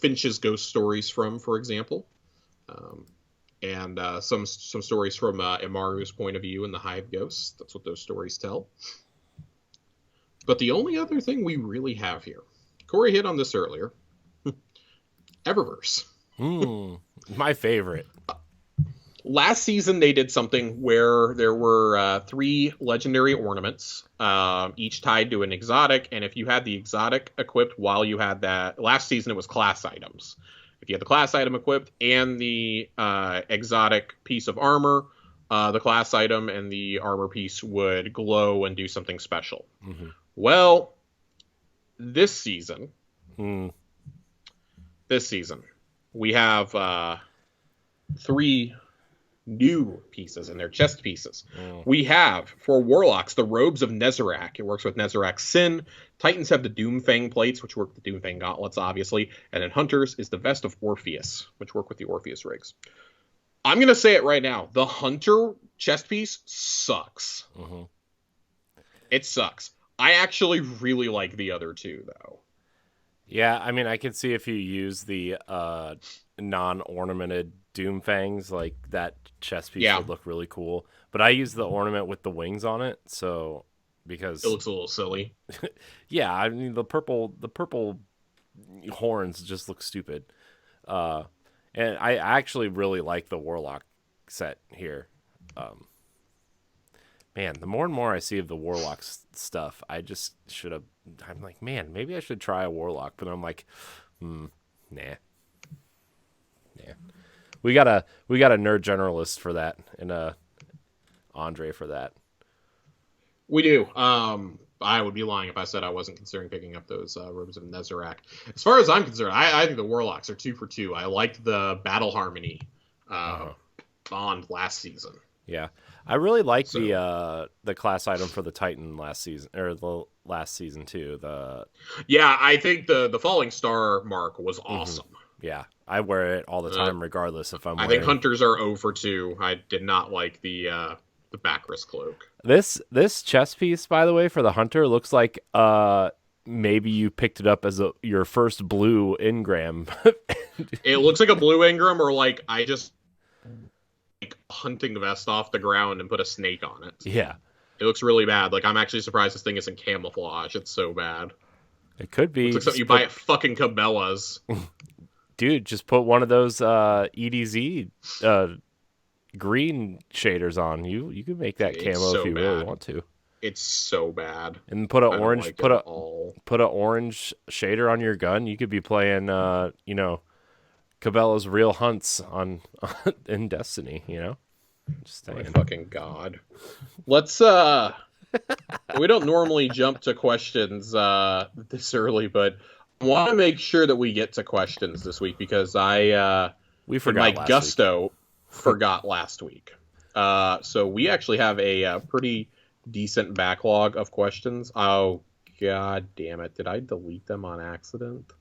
Finch's ghost stories from, for example, and some stories from Imaru's point of view in the Hive Ghosts. That's what those stories tell. But the only other thing we really have here, Corey hit on this earlier, Eververse.
My favorite.
Last season, they did something where there were 3 legendary ornaments, each tied to an exotic. And if you had the exotic equipped while you had that, last season it was class items. If you had the class item equipped and the exotic piece of armor, the class item and the armor piece would glow and do something special. Mm-hmm. Well, this season, we have 3 new pieces and their chest pieces.
Mm.
We have, for Warlocks, the Robes of Nezarec. It works with Nezarec Sin. Titans have the Doomfang plates, which work with the Doomfang gauntlets, obviously. And then Hunters is the Vest of Orpheus, which work with the Orpheus rigs. I'm going to say it right now. The Hunter chest piece sucks.
Mm-hmm.
It sucks. I actually really like the other two, though.
Yeah, I mean, I can see if you use the non-ornamented Doomfangs, like that chest piece would look really cool. But I use the ornament with the wings on it, so because
it looks a little silly.
Yeah, I mean the purple horns just look stupid. And I actually really like the Warlock set here. Man, the more and more I see of the Warlock stuff, I just should have. I'm like, man, maybe I should try a Warlock, but I'm like, nah. We got a nerd generalist for that, and Andre for that.
We do. I would be lying if I said I wasn't considering picking up those Robes of Nezarec. As far as I'm concerned, I think the Warlocks are 2 for 2. I liked the Battle Harmony bond last season.
Yeah, I really like the class item for the Titan last season, or the last season too.
I think the Falling Star mark was awesome.
Mm-hmm. Yeah, I wear it all the time, regardless if I'm.
I think Hunters are 0 for 2. I did not like the Bacchus cloak.
This chest piece, by the way, for the Hunter looks like maybe you picked it up as your first blue Ingram.
It looks like a blue Ingram, or like I just hunting vest off the ground and put a snake on it.
Yeah.
It looks really bad. Like, I'm actually surprised this thing isn't camouflage. It's so bad.
It could be.
It's like something you buy at fucking Cabela's.
Dude, just put one of those EDZ green shaders on. You can make that camo if you really want to.
It's so bad.
And put an orange put an orange shader on your gun. You could be playing Cabela's Real Hunts on in Destiny, Just saying.
My fucking god. Let's we don't normally jump to questions this early, but I want to make sure that we get to questions this week because
we forgot
my gusto forgot last week. So we actually have a pretty decent backlog of questions. Oh god damn it. Did I delete them on accident?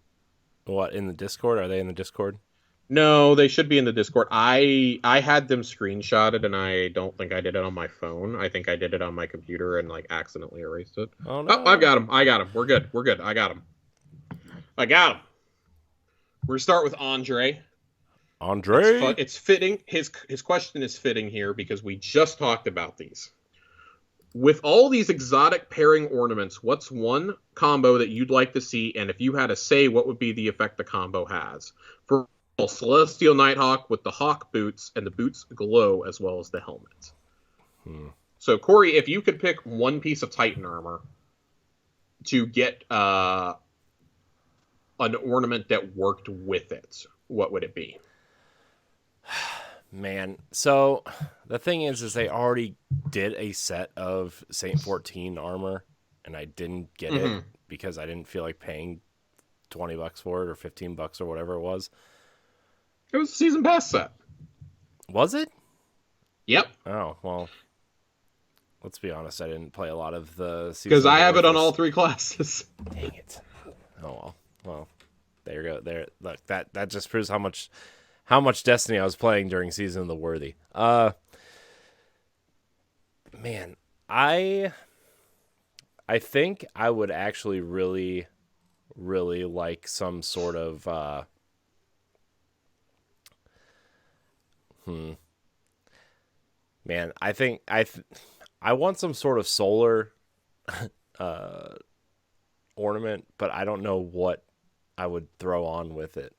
What, in the Discord? Are they in the Discord?
No, they should be in the Discord. I had them screenshotted, and I don't think I did it on my phone. I think I did it on my computer and accidentally erased it.
Oh no!
I got them. We're good. I got them. We're gonna start with Andre. It's fitting. His question is fitting here because we just talked about these. With all these exotic pairing ornaments, what's one combo that you'd like to see? And if you had to say, what would be the effect the combo has? For Celestial Nighthawk with the hawk boots, and the boots glow as well as the helmet. So, Corey, if you could pick one piece of Titan armor to get an ornament that worked with it, what would it be?
Man, so the thing is they already did a set of Saint 14 armor, and I didn't get it because I didn't feel like paying $20 for it or $15 or whatever it was.
It was a season pass set.
Was it?
Yep.
Oh, well, let's be honest. I didn't play a lot of the season.
Because I have it on all 3 classes.
Dang it. Oh, well, there you go. There, look, that just proves how much Destiny I was playing during Season of the Worthy. Man, I think I would actually really, really like some sort of Man, I think I want some sort of solar ornament, but I don't know what I would throw on with it,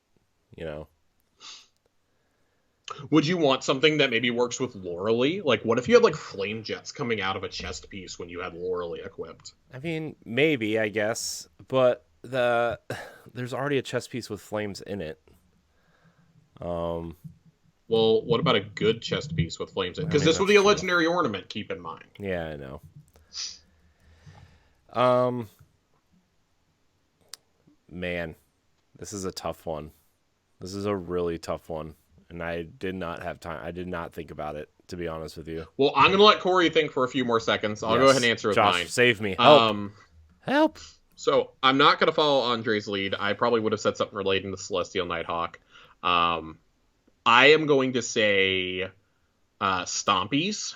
Would you want something that maybe works with Lorelei? Like, what if you had flame jets coming out of a chest piece when you had Lorelei equipped?
I mean, maybe, I guess, but there's already a chest piece with flames in it.
Well, what about a good chest piece with flames in it? Because this would be a legendary ornament, keep in mind.
Yeah, I know. Man, this is a tough one. This is a really tough one. and I did not have time. I did not think about it, to be honest with you.
Well, I'm going to let Corey think for a few more seconds. I'll go ahead and answer with
Josh,
mine.
Save me. Help. Help.
So I'm not going to follow Andre's lead. I probably would have said something relating to Celestial Nighthawk. I am going to say Stompies,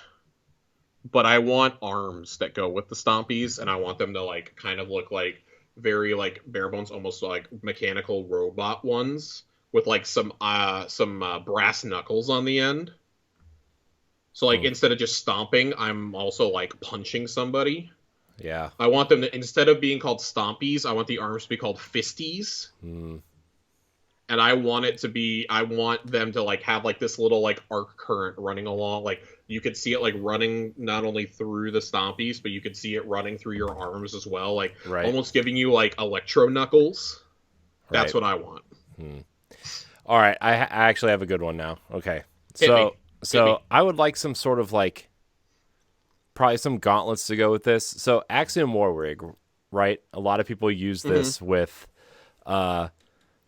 but I want arms that go with the Stompies, and I want them to like kind of look like very like bare bones, almost like mechanical robot ones with like some brass knuckles on the end. So like instead of just stomping, I'm also like punching somebody.
Yeah.
I want them to, instead of being called Stompies, I want the arms to be called Fisties. And I want them to like have like this little like arc current running along. Like you could see it like running not only through the Stompies, but you could see it running through your arms as well. Like almost giving you like electro knuckles. That's what I want.
All right. I actually have a good one now. Okay.
Hit me.
I would like some sort of like, probably some gauntlets to go with this. So Axiom War Rig, right? A lot of people use this with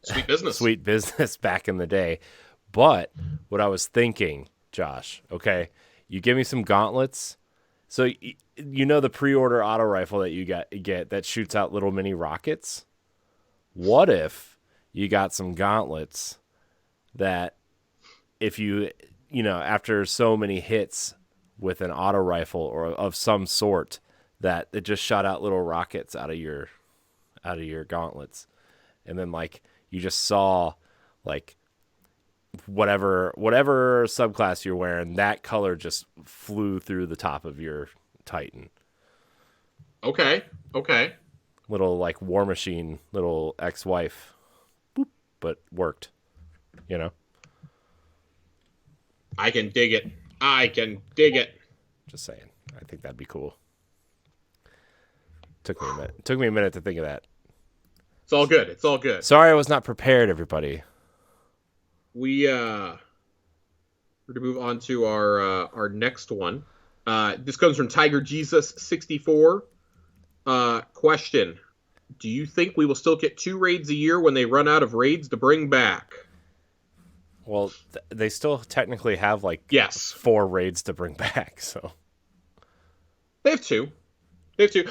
Sweet Business back in the day. But what I was thinking, Josh, okay, you give me some gauntlets. So you know the pre-order auto rifle that you get that shoots out little mini rockets? What if you got some gauntlets that if you after so many hits with an auto rifle or of some sort that it just shot out little rockets out of your gauntlets, and then like you just saw like whatever subclass you're wearing, that color just flew through the top of your Titan.
Okay.
Little like War Machine, little ex-wife, boop, but worked.
I can dig it.
Just saying. I think that'd be cool. Took me a minute to think of that.
It's all good.
Sorry I was not prepared, everybody.
We're to move on to our next one. This comes from Tiger Jesus 64. Question: do you think we will still get 2 raids a year when they run out of raids to bring back?
Well, they still technically have like 4 raids to bring back, so
they have 2.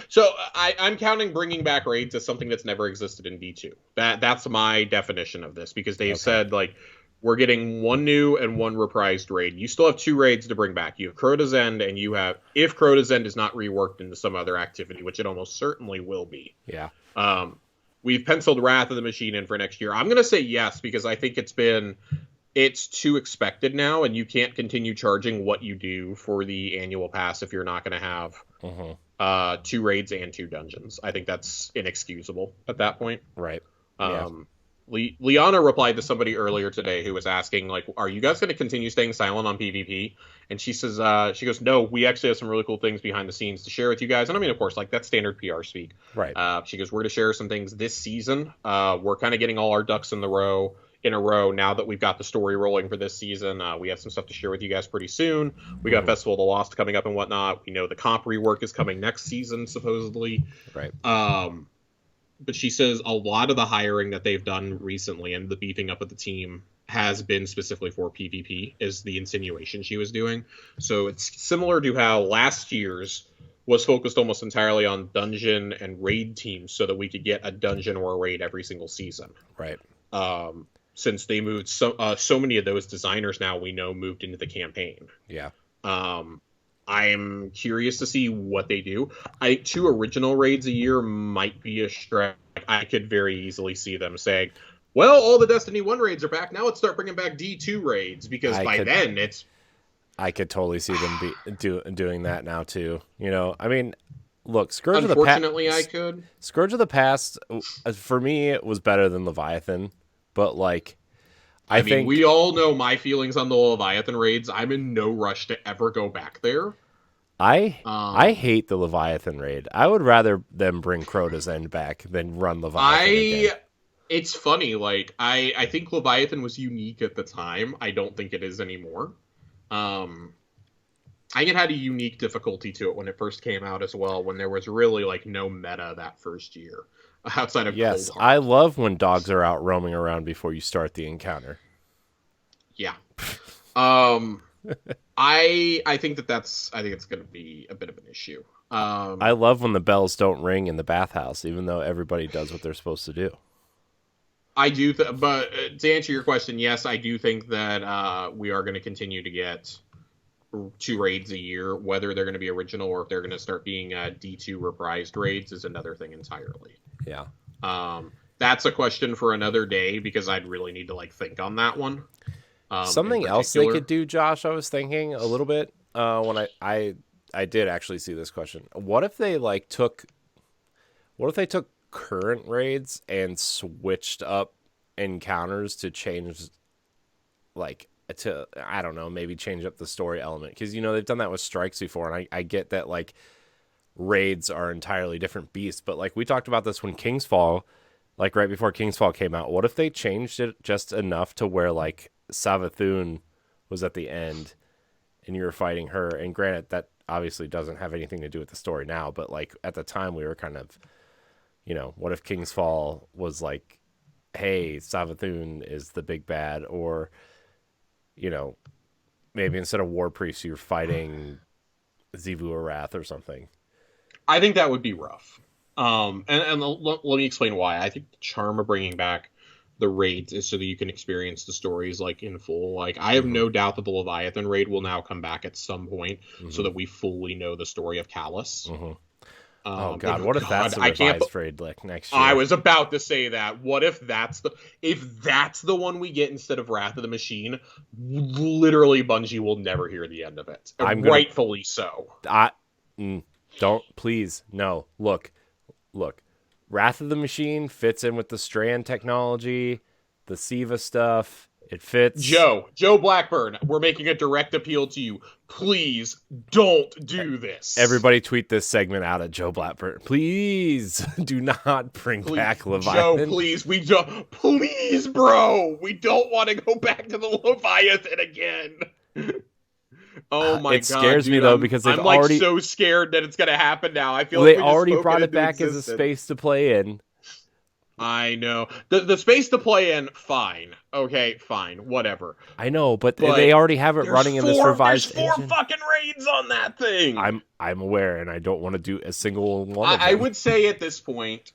So I'm counting bringing back raids as something that's never existed in V2. That's my definition of this, because they've said like we're getting 1 new and 1 reprised raid. You still have 2 raids to bring back. You have Crota's End, and you have, if Crota's End is not reworked into some other activity, which it almost certainly will be.
Yeah.
We've penciled Wrath of the Machine in for next year. I'm gonna say yes, because I think it's too expected now, and you can't continue charging what you do for the annual pass if you're not going to have 2 raids and 2 dungeons. I think that's inexcusable at that point.
Right.
Liana replied to somebody earlier today who was asking, like, are you guys going to continue staying silent on PvP? And she says, she goes, no, we actually have some really cool things behind the scenes to share with you guys. And I mean, of course, like, that's standard PR speak.
Right.
She goes, we're to share some things this season. We're kind of getting all our ducks in a row now that we've got the story rolling for this season. We have some stuff to share with you guys pretty soon. We got Festival of the Lost coming up and whatnot. We know the comp rework is coming next season, supposedly.
Right.
But she says a lot of the hiring that they've done recently and the beefing up of the team has been specifically for PvP, is the insinuation she was doing. So it's similar to how last year's was focused almost entirely on dungeon and raid teams so that we could get a dungeon or a raid every single season.
Right.
Since they moved so many of those designers now we know moved into the campaign.
Yeah.
I'm curious to see what they do. I think 2 original raids a year might be a stretch. I could very easily see them saying, well, all the Destiny 1 raids are back. Now let's start bringing back D2 raids, because then it's...
I could totally see them doing that now, too. I mean, look, Scourge
Unfortunately, I could.
Scourge of the Past, for me, it was better than Leviathan. But, like, I think
we all know my feelings on the Leviathan raids. I'm in no rush to ever go back there.
I hate the Leviathan raid. I would rather them bring Crota's End back than run Leviathan again.
It's funny, like, I think Leviathan was unique at the time. I don't think it is anymore. I think it had a unique difficulty to it when it first came out as well, when there was really, like, no meta that first year. Outside of
Yes,
Cold Heart.
I love when dogs are out roaming around before you start the encounter.
Yeah. I think I think it's going to be a bit of an issue.
I love when the bells don't ring in the bathhouse, even though everybody does what they're supposed to do.
I do, but to answer your question, yes, I do think that we are going to continue to get 2 raids a year. Whether they're going to be original or if they're going to start being D2 reprised raids is another thing entirely.
Yeah.
That's a question for another day because I'd really need to think on that one.
Something else they could do, Josh, I was thinking a little bit when I did actually see this question. What if they took current raids and switched up encounters to change to, I don't know, maybe change up the story element, because they've done that with strikes before, and I get that raids are entirely different beasts, but we talked about this when Kingsfall, right before Kingsfall came out. What if they changed it just enough to where Savathun was at the end and you were fighting her, and granted that obviously doesn't have anything to do with the story now, but at the time we were kind of, what if Kingsfall was hey, Savathun is the big bad, or maybe instead of War Priest you're fighting Xivu Arath or something.
I think that would be rough. And let me explain why. I think the charm of bringing back the raids is so that you can experience the stories in full. I have no doubt that the Leviathan raid will now come back at some point so that we fully know the story of Callus.
Oh God! What if that's the revised raid next year?
I was about to say that. What if that's the one we get instead of Wrath of the Machine? Literally, Bungie will never hear the end of it. Rightfully so.
Don't, please, no. Look. Wrath of the Machine fits in with the Strand technology, the Siva stuff. It fits.
Joe Blackburn, we're making a direct appeal to you. Please don't do this.
Everybody tweet this segment out at Joe Blackburn. Please do not bring back Leviathan.
Joe, please. Please, bro. We don't want to go back to the Leviathan again. Oh my God!
It scares me though, because I'm already
so scared that it's going to happen now. I feel
they already brought it back as a space to play in.
I know the space to play in. Fine, okay, fine, whatever.
I know, but they already have it running in this revised
engine. There's 4 fucking raids on that thing.
I'm aware, and I don't want to do a single one of them.
I would say at this point,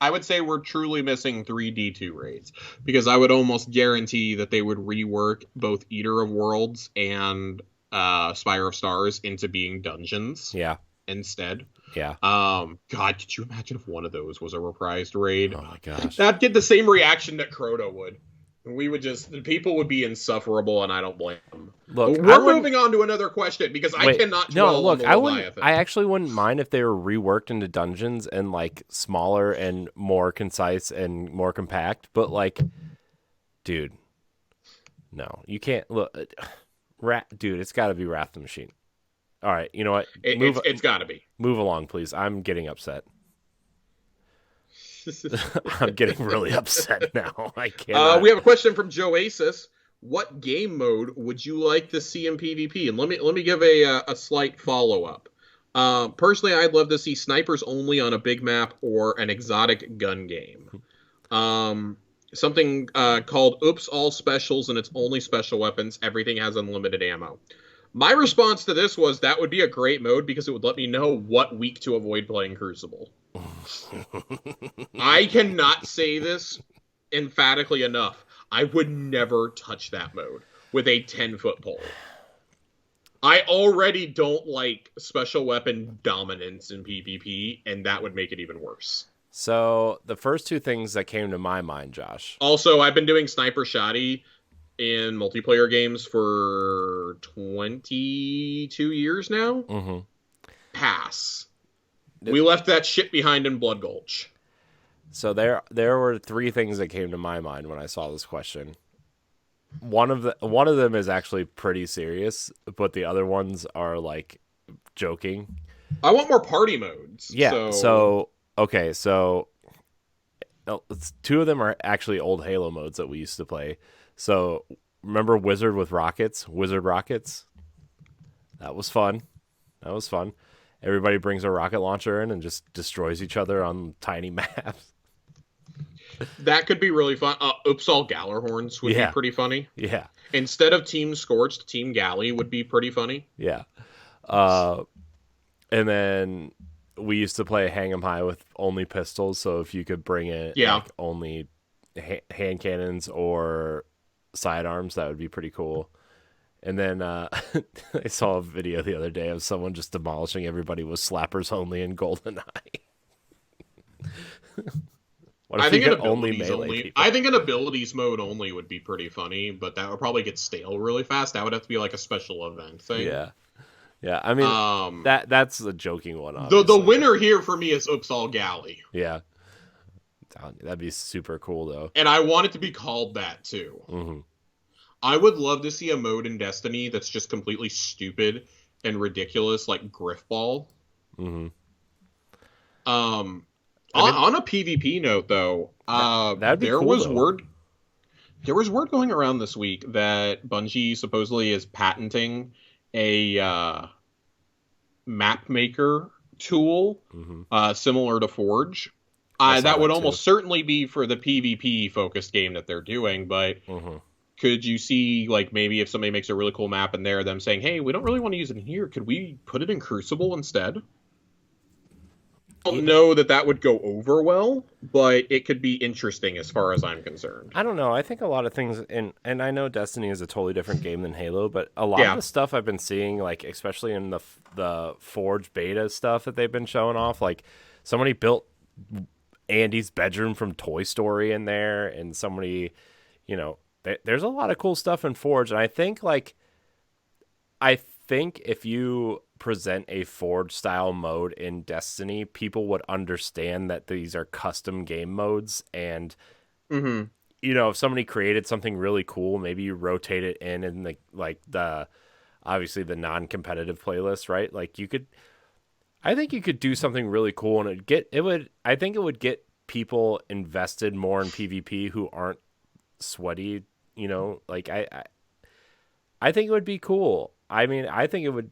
we're truly missing 3 D2 raids, because I would almost guarantee that they would rework both Eater of Worlds and Spire of Stars into being dungeons.
Yeah.
Instead.
Yeah.
God, could you imagine if one of those was a reprised raid?
Oh my gosh.
That'd get the same reaction that Crota would. The people would be insufferable, and I don't blame them.
Look,
we're moving on to another question because I cannot dwell on the Leviathan.
I actually wouldn't mind if they were reworked into dungeons and smaller and more concise and more compact, but dude, no, you can't look. Dude, it's got to be Wrath of the Machine. All right, you know what?
It's got to be.
Move along, please. I'm getting upset. I'm getting really upset now. I can't.
We have a question from Joasis. What game mode would you like to see in PvP? And let me give a slight follow up. Personally, I'd love to see snipers only on a big map or an exotic gun game. Something called Oops All Specials, and it's only special weapons. Everything has unlimited ammo. My response to this was that would be a great mode because it would let me know what week to avoid playing Crucible. I cannot say this emphatically enough. I would never touch that mode with a 10-foot pole. I already don't like special weapon dominance in PvP, and that would make it even worse.
So the first 2 things that came to my mind, Josh.
Also, I've been doing Sniper Shoddy in multiplayer games for 22 years now.
Mm-hmm.
Pass. We left that shit behind in Blood Gulch.
So there were 3 things that came to my mind when I saw this question. One of them is actually pretty serious, but the other ones are joking.
I want more party modes.
Yeah. So okay, so 2 of them are actually old Halo modes that we used to play. So remember Wizard with rockets? Wizard rockets? That was fun. Everybody brings a rocket launcher in and just destroys each other on tiny maps.
That could be really fun. Upsal Gallarhorns would be pretty funny.
Yeah.
Instead of Team Scorched, Team Galley would be pretty funny.
Yeah. And then we used to play Hang 'em High with only pistols, so if you could bring in like only hand cannons or sidearms, that would be pretty cool. And then I saw a video the other day of someone just demolishing everybody with slappers only in GoldenEye.
I think an abilities only. I think an abilities mode only would be pretty funny, but that would probably get stale really fast. That would have to be like a special event thing.
Yeah. Yeah, I mean, that's the joking one.
The winner here for me is Upsal Galley.
Yeah. That'd be super cool, though.
And I want it to be called that, too.
Mm-hmm.
I would love to see a mode in Destiny that's just completely stupid and ridiculous, like Griffball.
Mm-hmm.
On a PvP note, though,
there was
word going around this week that Bungie supposedly is patenting a map maker tool similar to Forge. That would almost certainly be for the PvP focused game that they're doing, but could you see, like, maybe if somebody makes a really cool map in there, them saying, hey, we don't really want to use it in here, could we put it in Crucible instead? I don't know that would go over well, but it could be interesting as far as I'm concerned.
I don't know. I think a lot of things, and I know Destiny is a totally different game than Halo, but a lot of the stuff I've been seeing, like especially in the Forge beta stuff that they've been showing off, like somebody built Andy's bedroom from Toy Story in there, and somebody, there's a lot of cool stuff in Forge, and I think if you present a Forge style mode in Destiny, people would understand that these are custom game modes, and if somebody created something really cool, maybe you rotate it in the obviously the non-competitive playlist, right? Like I think you could do something really cool, and I think it would get people invested more in PvP who aren't sweaty, I think it would be cool. I mean, I think it would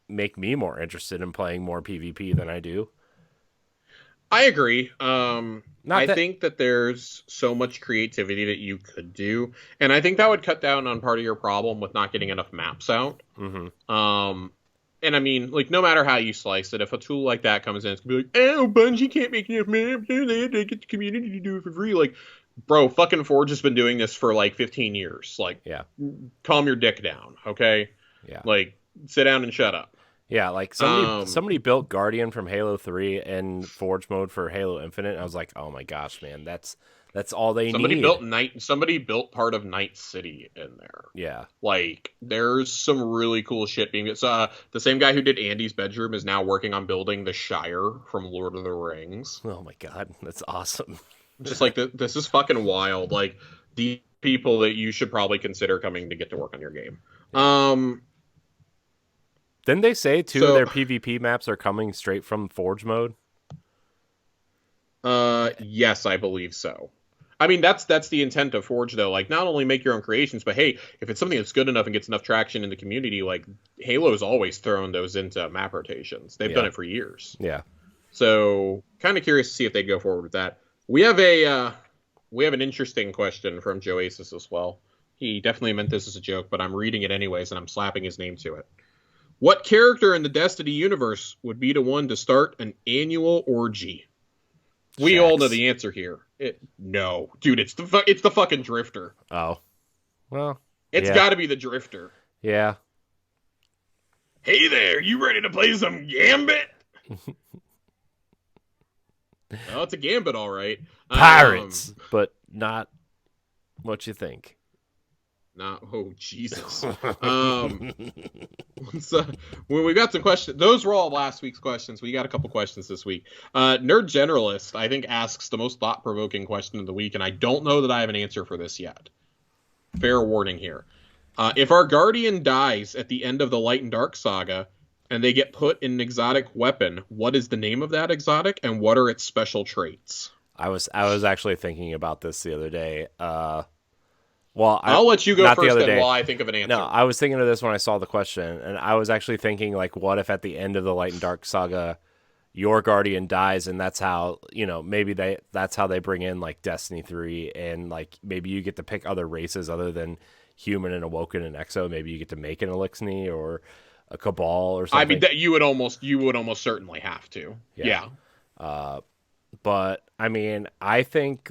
make me more interested in playing more PvP than I do.
I agree. I think that there's so much creativity that you could do, and I think that would cut down on part of your problem with not getting enough maps out. And I mean, like, no matter how you slice it, if a tool like that comes in, it's gonna be like, oh, Bungie can't make enough maps, they had to get the community to do it for free. Like, bro, fucking Forge has been doing this for like 15 years. Like, calm your dick down, okay?
Yeah.
Like, sit down and shut up.
Yeah, like somebody built Guardian from Halo 3 and Forge mode for Halo Infinite. And I was like, oh my gosh, man, that's all they need.
Somebody built part of Night City in there.
Yeah.
Like, there's some really cool shit being... the same guy who did Andy's bedroom is now working on building the Shire from Lord of the Rings.
Oh my god, that's awesome.
Just like, this is fucking wild. Like, the people that you should probably consider coming to get to work on your game.
Didn't they say, too, their PvP maps are coming straight from Forge mode?
Yes, I believe so. I mean, that's the intent of Forge, though. Like, not only make your own creations, but hey, if it's something that's good enough and gets enough traction in the community, like, Halo's always thrown those into map rotations. They've done it for years.
Yeah.
So, kind of curious to see if they go forward with that. We have an interesting question from Joasis as well. He definitely meant this as a joke, but I'm reading it anyways, and I'm slapping his name to it. What character in the Destiny universe would be the one to start an annual orgy? We all know the answer here. No, dude, it's the fucking Drifter.
Oh, well,
it's got to be the Drifter.
Yeah.
Hey there, you ready to play some Gambit? Well, it's a Gambit, all right.
Pirates, but not what you think.
Oh, Jesus. When we got some questions, those were all last week's questions. We got a couple questions this week. Nerd Generalist, I think, asks the most thought-provoking question of the week, and I don't know that I have an answer for this yet. Fair warning here. If our Guardian dies at the end of the Light and Dark saga, and they get put in an exotic weapon, what is the name of that exotic, and what are its special traits?
I was actually thinking about this the other day. Well,
I'll let you go first then while I think of an answer.
No, I was thinking of this when I saw the question, and I was actually thinking, like, what if at the end of the Light and Dark saga, your Guardian dies, and that's how, maybe that's how they bring in like Destiny 3, and like maybe you get to pick other races other than human and Awoken and Exo. Maybe you get to make an Elixni or a Cabal or something.
I mean, you would almost certainly have to. Yeah.
But I mean, I think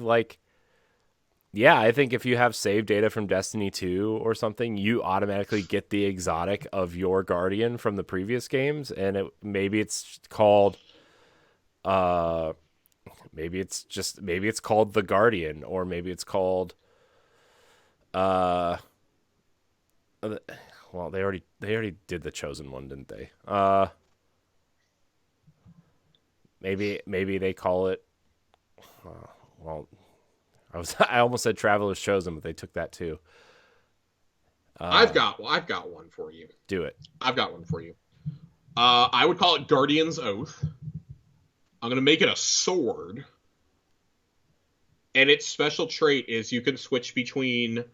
if you have save data from Destiny 2 or something, you automatically get the exotic of your Guardian from the previous games, and maybe it's called maybe it's called the Guardian, or maybe it's called well, they already did the Chosen one, didn't they? Maybe they call it well, I almost said Traveler's Chosen, but they took that too.
I've got one for you.
Do it.
I've got one for you. I would call it Guardian's Oath. I'm going to make it a sword. And its special trait is you can switch between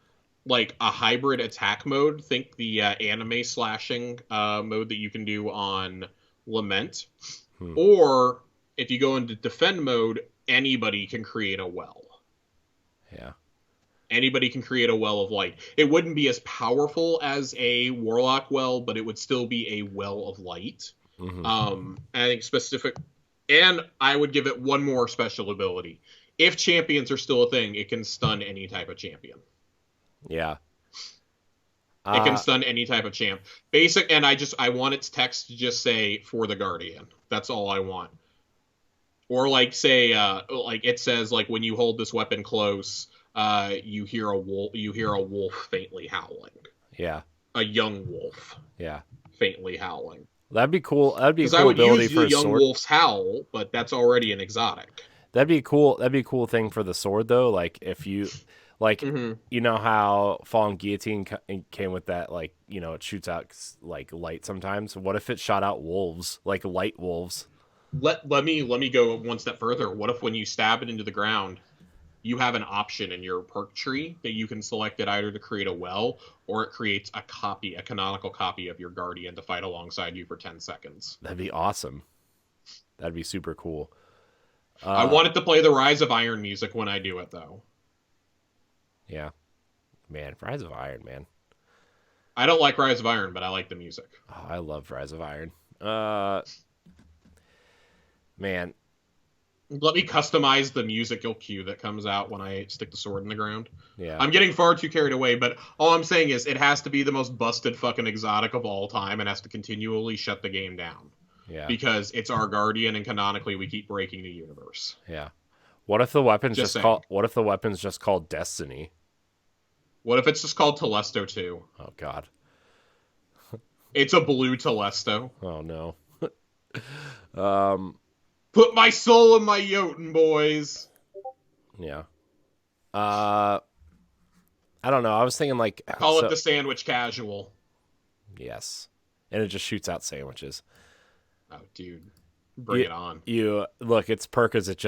like a hybrid attack mode. Think the anime slashing mode that you can do on Lament. Or if you go into defend mode, anybody can create a well.
Yeah.
Anybody can create a well of light. It wouldn't be as powerful as a Warlock well, but it would still be a well of light. I think specific... And I would give it one more special ability. If champions are still a thing, it can stun any type of champion.
Yeah.
It can stun any type of champ. Basic, and I want its text to just say, for the Guardian. That's all I want. Or like say, like it says, like when you hold this weapon close, you hear a wolf faintly howling.
Yeah.
A young wolf.
Yeah.
Faintly howling.
That'd be cool. That'd be a cool
I would
ability
use
for
the
a
young
sword.
wolf's howl, but that's already an exotic.
That'd be cool. That'd be a cool thing for the sword, though. Like if you, like, you know how Fallen Guillotine came with that, like, it shoots out like light sometimes. What if it shot out wolves, like light wolves?
Let me go one step further. What if when you stab it into the ground, you have an option in your perk tree that you can select it either to create a well, or it creates a canonical copy of your Guardian to fight alongside you for 10 seconds.
That'd be awesome. That'd be super cool.
I want it to play the Rise of Iron music when I do it, though.
Yeah. Man, Rise of Iron, man.
I don't like Rise of Iron, but I like the music.
Oh, I love Rise of Iron. Man.
Let me customize the musical cue that comes out when I stick the sword in the ground.
Yeah.
I'm getting far too carried away, but all I'm saying is it has to be the most busted fucking exotic of all time and has to continually shut the game down.
Yeah.
Because it's our Guardian and canonically we keep breaking the universe.
Yeah. What if the weapon's just called Destiny?
What if it's just called Telesto 2?
Oh god.
It's a blue Telesto.
Oh no.
Put my soul in my Jotun, boys.
Yeah. I don't know. I was thinking like
call it the sandwich casual.
Yes. And it just shoots out sandwiches.
Oh, dude. Bring it on.
You look, its perk is it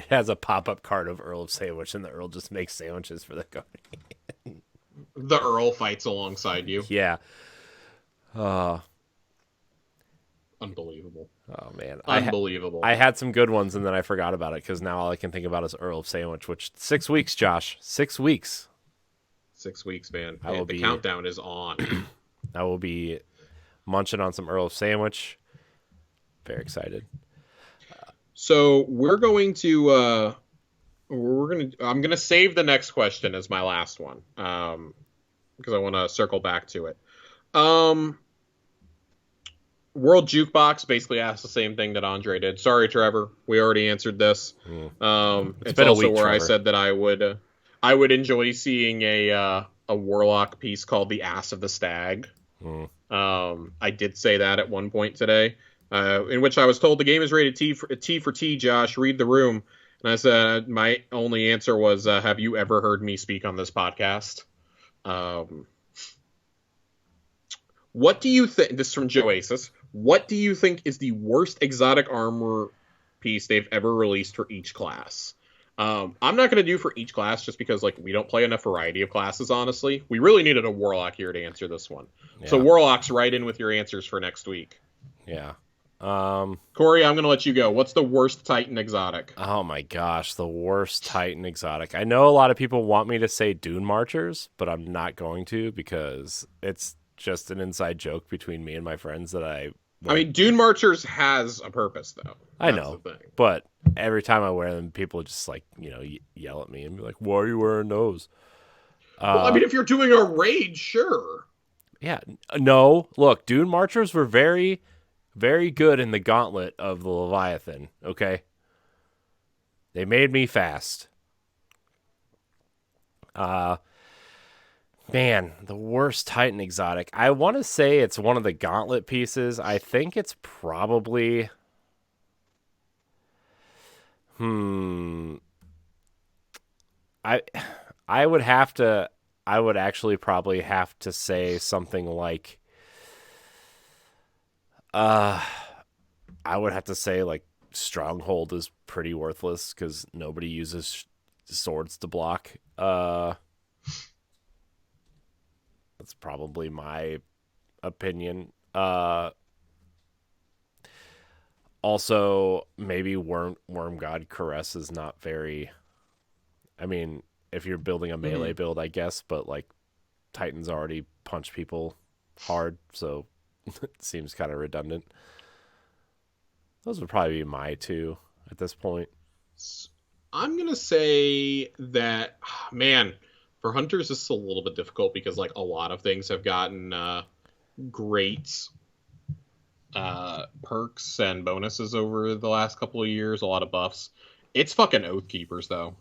has a pop-up card of Earl of Sandwich, and the Earl just makes sandwiches for the Guardian.
The Earl fights alongside you.
Yeah.
Unbelievable.
Oh man,
unbelievable.
I had some good ones, and then I forgot about it because now all I can think about is Earl of Sandwich. Which 6 weeks, Josh? 6 weeks.
6 weeks, man.
The
countdown is on.
I will be munching on some Earl of Sandwich. Very excited.
So we're going to I'm gonna save the next question as my last one because I want to circle back to it. World Jukebox basically asked the same thing that Andre did. Sorry, Trevor, we already answered this. It's
been
also
a week,
where
Trevor.
I said that I would enjoy seeing a Warlock piece called the Ass of the Stag. I did say that at one point today, in which I was told the game is rated T for T. Josh, read the room, and I said my only answer was, "Have you ever heard me speak on this podcast?" What do you think? This is from Joasis. What do you think is the worst exotic armor piece they've ever released for each class? I'm not going to do for each class just because we don't play enough variety of classes, honestly. We really needed a Warlock here to answer this one. Yeah. So Warlocks, write in with your answers for next week.
Yeah.
Corey, I'm gonna let you go. What's the worst Titan exotic?
Oh my gosh, the worst Titan exotic. I know a lot of people want me to say Dune Marchers, but I'm not going to because it's just an inside joke between me and my friends that
I mean, Dune Marchers has a purpose, though.
I know, but every time I wear them, people just like, yell at me and be like, "Why are you wearing those?"
Well, I mean, if you're doing a raid, sure.
Yeah, no. Look, Dune Marchers were very, very good in the gauntlet of the Leviathan. Okay, they made me fast. Man, the worst Titan exotic. I want to say it's one of the gauntlet pieces. I think it's probably. I would have to. I would actually probably have to say something like. I would have to say like Stronghold is pretty worthless because nobody uses swords to block. That's probably my opinion. Also, maybe Worm God Caress is not very. I mean, if you're building a melee build, I guess, but like Titans already punch people hard, so it seems kind of redundant. Those would probably be my two at this point.
I'm gonna say that, man, for hunters this is a little bit difficult because like a lot of things have gotten great perks and bonuses over the last couple of years. A lot of buffs. It's fucking Oath Keepers though.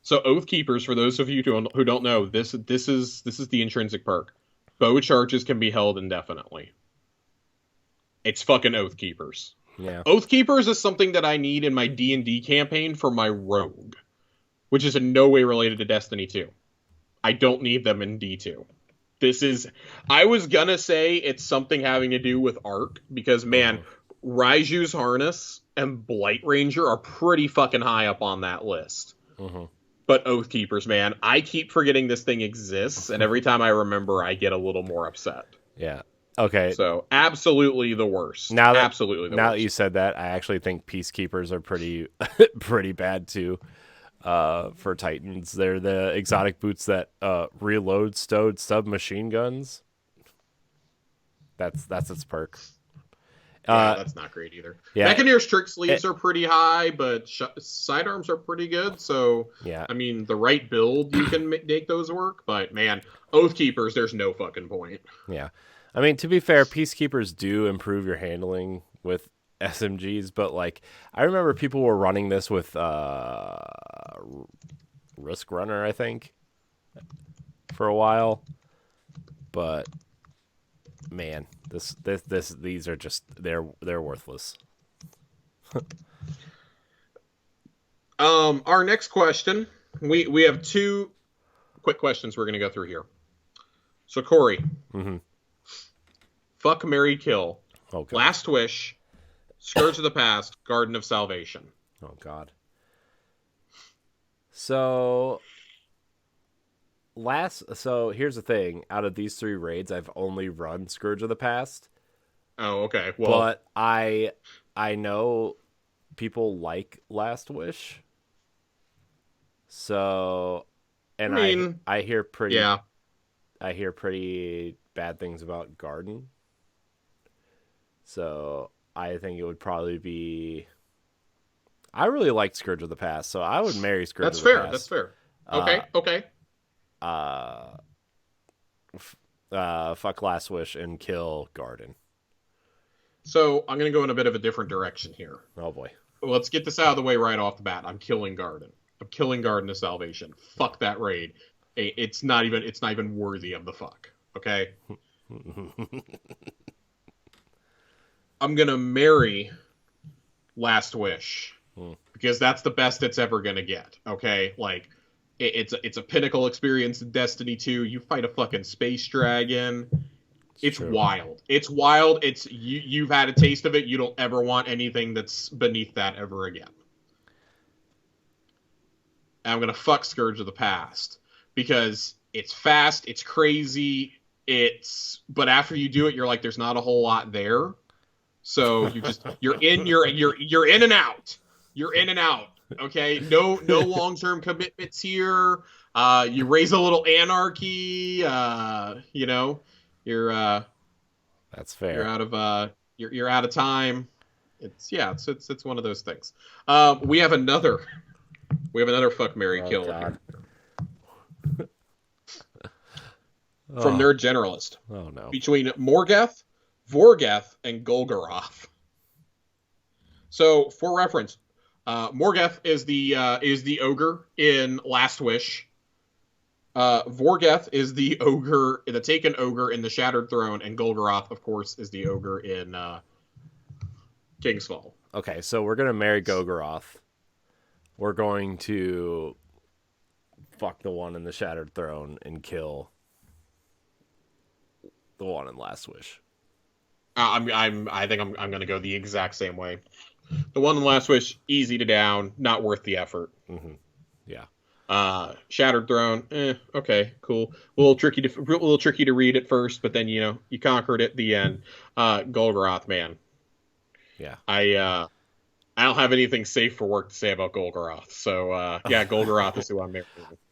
So Oath Keepers, for those of you who don't know, this is the intrinsic perk. Bow charges can be held indefinitely. It's fucking Oath Keepers.
Yeah.
Oath Keepers is something that I need in my D&D campaign for my rogue, which is in no way related to Destiny 2. I don't need them in D2. I was gonna say it's something having to do with Arc, because man, Raiju's Harness and Blight Ranger are pretty fucking high up on that list. But Oath Keepers, man, I keep forgetting this thing exists, and every time I remember, I get a little more upset.
Yeah. Okay.
So absolutely the worst.
Now that you said that, I actually think Peacekeepers are pretty pretty bad too. For Titans, they're the exotic boots that reload stowed submachine guns. That's its perk.
Yeah, that's not great either. Yeah. Mechanier's trick sleeves are pretty high, but sidearms are pretty good. So,
yeah,
I mean, the right build, you can make those work. But, man, Oath Keepers, there's no fucking point.
Yeah. I mean, to be fair, Peacekeepers do improve your handling with SMGs, but, like, I remember people were running this with Risk Runner, I think, for a while. But, man, these are just they're worthless.
Our next question, we have two quick questions we're going to go through here. So Corey, fuck, marry, kill. Okay. Last Wish, Scourge of the Past, Garden of Salvation.
Oh God. So here's the thing. Out of these three raids, I've only run Scourge of the Past.
Oh, okay. Well,
but I know people like Last Wish. So, and I hear pretty bad things about Garden. So I think it would probably be. I really liked Scourge of the Past, so I would marry Scourge of the Past.
That's fair. Okay.
Fuck Last Wish and kill Garden.
So I'm going to go in a bit of a different direction here.
Oh boy.
Let's get this out of the way right off the bat. I'm killing Garden. I'm killing Garden of Salvation. Fuck that raid. It's not even worthy of the fuck. Okay. I'm going to marry Last Wish because that's the best it's ever going to get. Okay. Like it's a pinnacle experience in Destiny 2. You fight a fucking space dragon. It's true. Wild. It's wild. You've had a taste of it. You don't ever want anything that's beneath that ever again. And I'm going to fuck Scourge of the Past because it's fast. It's crazy. But after you do it, you're like, there's not a whole lot there. So you're in and out. You're in and out. Okay, no long-term commitments here. You raise a little anarchy. You're
That's fair.
You're out of you're out of time. It's one of those things. We have another fuck Mary Kill here. From Nerd Generalist.
Oh no.
Between Morgoth, Vorgoth, and Golgoroth. So for reference, Morgoth is the ogre in Last Wish. Vorgoth is the Taken ogre in the Shattered Throne, and Golgoroth, of course, is the ogre in King's Fall.
Okay, so we're gonna marry Golgoroth. We're going to fuck the one in the Shattered Throne and kill the one in Last Wish.
I think I'm gonna go the exact same way. The one in Last Wish, easy to down, not worth the effort.
Mm-hmm. Yeah.
Shattered Throne, okay, cool. A little tricky to read at first, but then you conquer it at the end. Golgoroth, man.
Yeah.
I don't have anything safe for work to say about Golgoroth, so Golgoroth is who I'm marrying.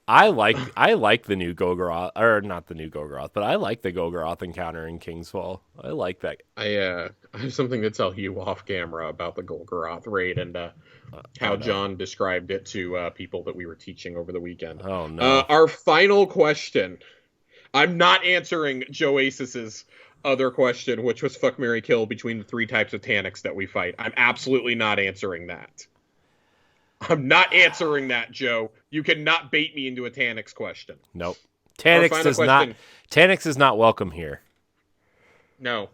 I like the new Golgoroth, or not the new Golgoroth, but I like the Golgoroth encounter in King's Fall. I like that.
I have something to tell you off camera about the Golgoroth raid and how John described it to people that we were teaching over the weekend.
Oh no!
Our final question. I'm not answering Joasis's other question, which was fuck, marry, kill between the 3 types of Taniks that we fight. I'm absolutely not answering that. I'm not answering that, Joe. You cannot bait me into a Taniks question.
Nope. Taniks is not welcome here.
No.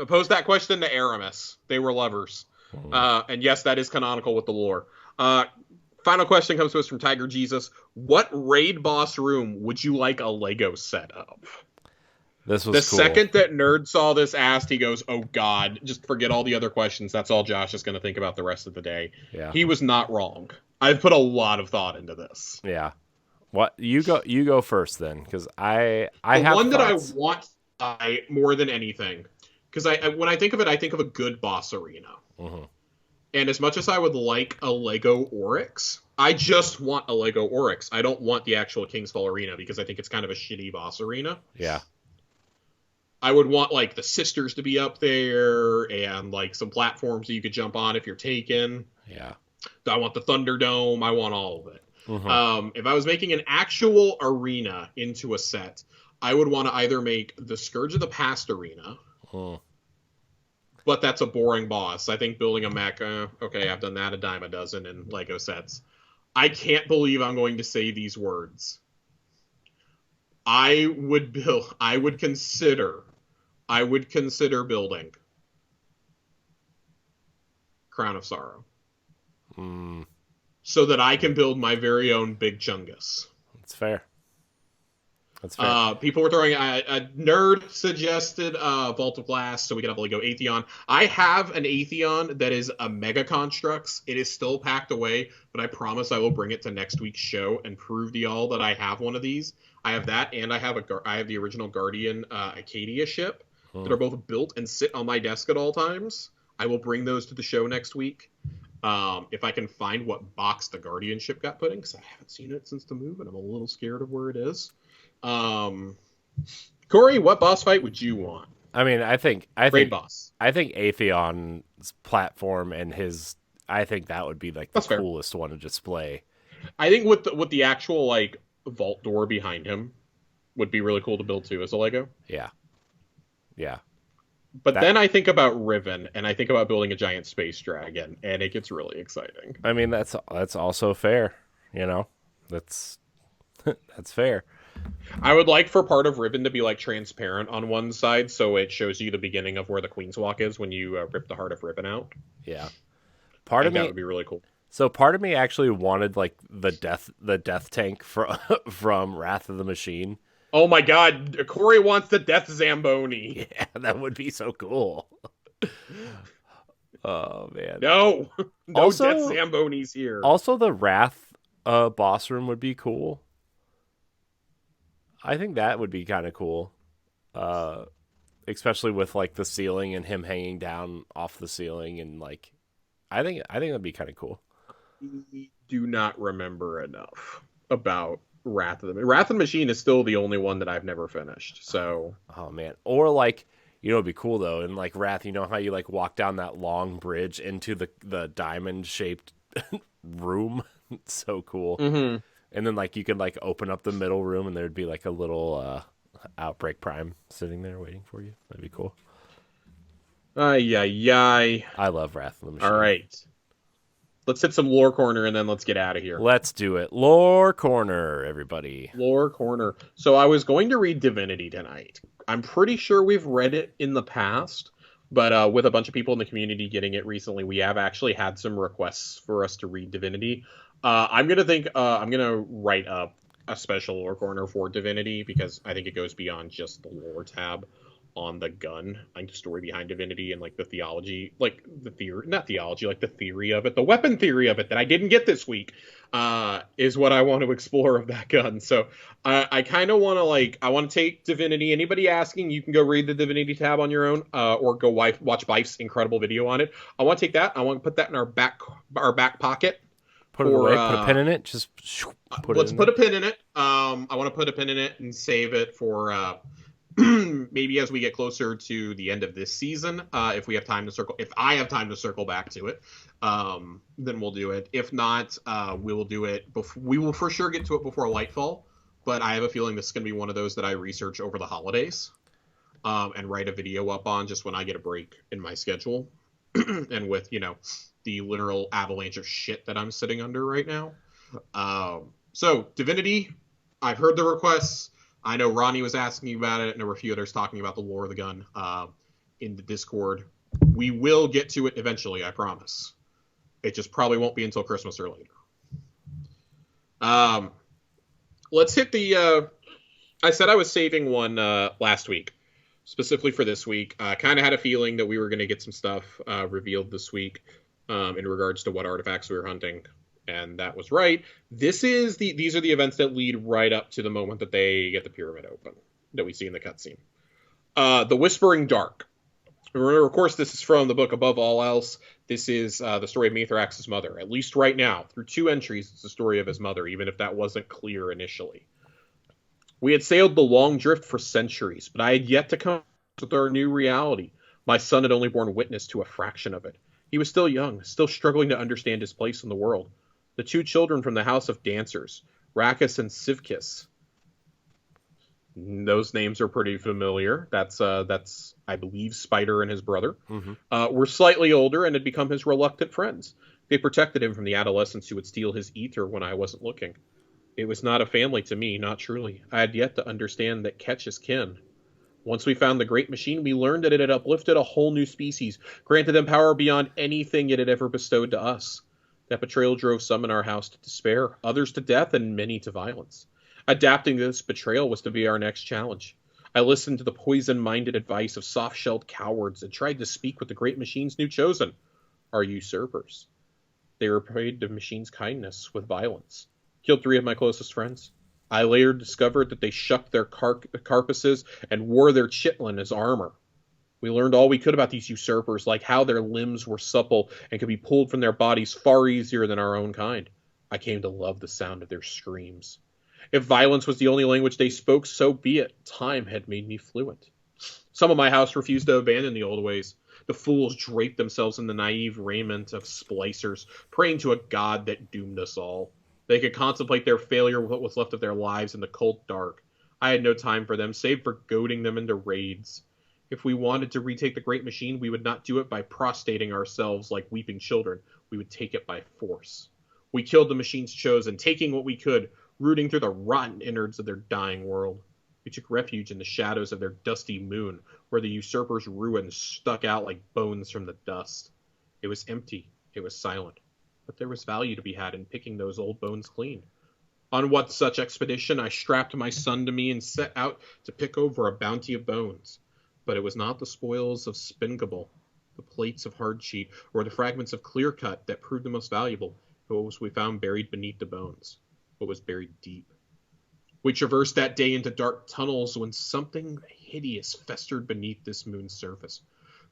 Pose that question to Eramis. They were lovers. And yes, that is canonical with the lore. Final question comes to us from Tiger Jesus. What raid boss room would you like a Lego set of?
This was
the cool. Second that Nerd saw this asked, he goes, "Oh God, just forget all the other questions. That's all Josh is going to think about the rest of the day."
Yeah.
He was not wrong. I've put a lot of thought into this.
Yeah. What you go first then, because I have
the one
thoughts.
That I want more than anything, because when I think of it, I think of a good boss arena.
Mm-hmm.
And as much as I would like a Lego Oryx, I just want a Lego Oryx. I don't want the actual King's Fall arena because I think it's kind of a shitty boss arena.
Yeah.
I would want like the sisters to be up there and like some platforms that you could jump on if you're taken.
Yeah.
I want the Thunderdome. I want all of it.
Mm-hmm.
If I was making an actual arena into a set, I would want to either make the Scourge of the Past arena, but that's a boring boss. I think building a mech, okay, I've done that a dime a dozen in Lego sets. I can't believe I'm going to say these words. I would consider building Crown of Sorrow. So that I can build my very own Big Chungus.
That's fair.
People were throwing a Nerd suggested Vault of Glass so we could have a Lego Atheon. I have an Atheon that is a Mega Constructs. It is still packed away, but I promise I will bring it to next week's show and prove to y'all that I have one of these. I have that, and I have the original Guardian Acadia ship that are both built and sit on my desk at all times. I will bring those to the show next week. If I can find what box the Guardian ship got put in, because I haven't seen it since the move, and I'm a little scared of where it is. Corey, what boss fight would you want?
I mean, I think
boss.
I think Atheon's platform and I think that would be like the coolest one to display.
I think with the actual like vault door behind him would be really cool to build too as a Lego.
Yeah. Yeah.
But then I think about Riven, and I think about building a giant space dragon, and it gets really exciting.
I mean, that's also fair. That's fair.
I would like for part of Riven to be like transparent on one side, so it shows you the beginning of where the Queen's Walk is when you rip the heart of Riven out.
Yeah,
that would be really cool.
So part of me actually wanted like the death tank from Wrath of the Machine.
Oh my God, Corey wants the Death Zamboni.
Yeah, that would be so cool. Oh man,
no Death Zambonis here.
Also, the Wrath boss room would be cool. I think that would be kind of cool. especially with like the ceiling and him hanging down off the ceiling, and like I think that'd be kind of cool.
I do not remember enough about Wrath of the Machine is still the only one that I've never finished. So,
Oh man, or like it'd be cool though. In like Wrath, you know how you like walk down that long bridge into the diamond shaped room. It's so cool.
mm-hmm.
And then like you could like open up the middle room and there'd be like a little Outbreak Prime sitting there waiting for you. That'd be cool.
Ay, ay, ay.
I love Wrath of the Machine.
All right. Let's hit some lore corner and then let's get out of here.
Let's do it. Lore corner, everybody.
Lore corner. So I was going to read Divinity tonight. I'm pretty sure we've read it in the past, but with a bunch of people in the community getting it recently, we have actually had some requests for us to read Divinity. I'm gonna write up a special lore corner for Divinity because I think it goes beyond just the lore tab on the gun, like the story behind Divinity and like the theology, like the theory, not theology, like the theory of it, the weapon theory of it that I didn't get this week, is what I want to explore of that gun. So I kind of want to I want to take Divinity. Anybody asking, you can go read the Divinity tab on your own, or go watch Bife's incredible video on it. I want to take that. I want to put that in our back pocket.
Put it away. Put a pin in it. Just
let's put a pin in it. I want to put a pin in it and save it for maybe as we get closer to the end of this season. If we have time to circle, if I have time to circle back to it, then we'll do it. If not, we will do it. We will for sure get to it before Lightfall. But I have a feeling this is going to be one of those that I research over the holidays, and write a video up on just when I get a break in my schedule, and with the literal avalanche of shit that I'm sitting under right now. So Divinity, I've heard the requests. I know Ronnie was asking about it, and there were a few others talking about the lore of the gun in the Discord. We will get to it eventually, I promise. It just probably won't be until Christmas or later. Let's hit the... I said I was saving one last week, specifically for this week. I kind of had a feeling that we were going to get some stuff revealed this week in regards to what artifacts we were hunting. And that was right. These are the events that lead right up to the moment that they get the pyramid open that we see in the cutscene. The Whispering Dark. Remember, of course, this is from the book Above All Else. This is the story of Mithrax's mother. At least right now, through 2 entries, it's the story of his mother, even if that wasn't clear initially. We had sailed the long drift for centuries, but I had yet to come with our new reality. My son had only borne witness to a fraction of it. He was still young, still struggling to understand his place in the world. The 2 children from the House of Dancers, Rakus and Sivkis. Those names are pretty familiar. That's I believe Spider and his brother.
Mm-hmm.
Were slightly older and had become his reluctant friends. They protected him from the adolescents who would steal his ether when I wasn't looking. It was not a family to me, not truly. I had yet to understand that catch is kin. Once we found the great machine, we learned that it had uplifted a whole new species, granted them power beyond anything it had ever bestowed to us. That betrayal drove some in our house to despair, others to death, and many to violence. Adapting to this betrayal was to be our next challenge. I listened to the poison-minded advice of soft-shelled cowards and tried to speak with the great machine's new chosen, our usurpers. They repaid the machine's kindness with violence. Killed 3 of my closest friends. I later discovered that they shucked their carapaces and wore their chitlin as armor. We learned all we could about these usurpers, like how their limbs were supple and could be pulled from their bodies far easier than our own kind. I came to love the sound of their screams. If violence was the only language they spoke, so be it. Time had made me fluent. Some of my house refused to abandon the old ways. The fools draped themselves in the naive raiment of splicers, praying to a god that doomed us all. They could contemplate their failure with what was left of their lives in the cold dark. I had no time for them, save for goading them into raids. If we wanted to retake the great machine, we would not do it by prostrating ourselves like weeping children. We would take it by force. We killed the machine's chosen, taking what we could, rooting through the rotten innards of their dying world. We took refuge in the shadows of their dusty moon, where the usurpers' ruins stuck out like bones from the dust. It was empty. It was silent. But there was value to be had in picking those old bones clean. On what such expedition, I strapped my son to me and set out to pick over a bounty of bones. But it was not the spoils of Spingable, the plates of hard sheet, or the fragments of clear cut that proved the most valuable. It was we found buried beneath the bones. What was buried deep. We traversed that day into dark tunnels when something hideous festered beneath this moon's surface.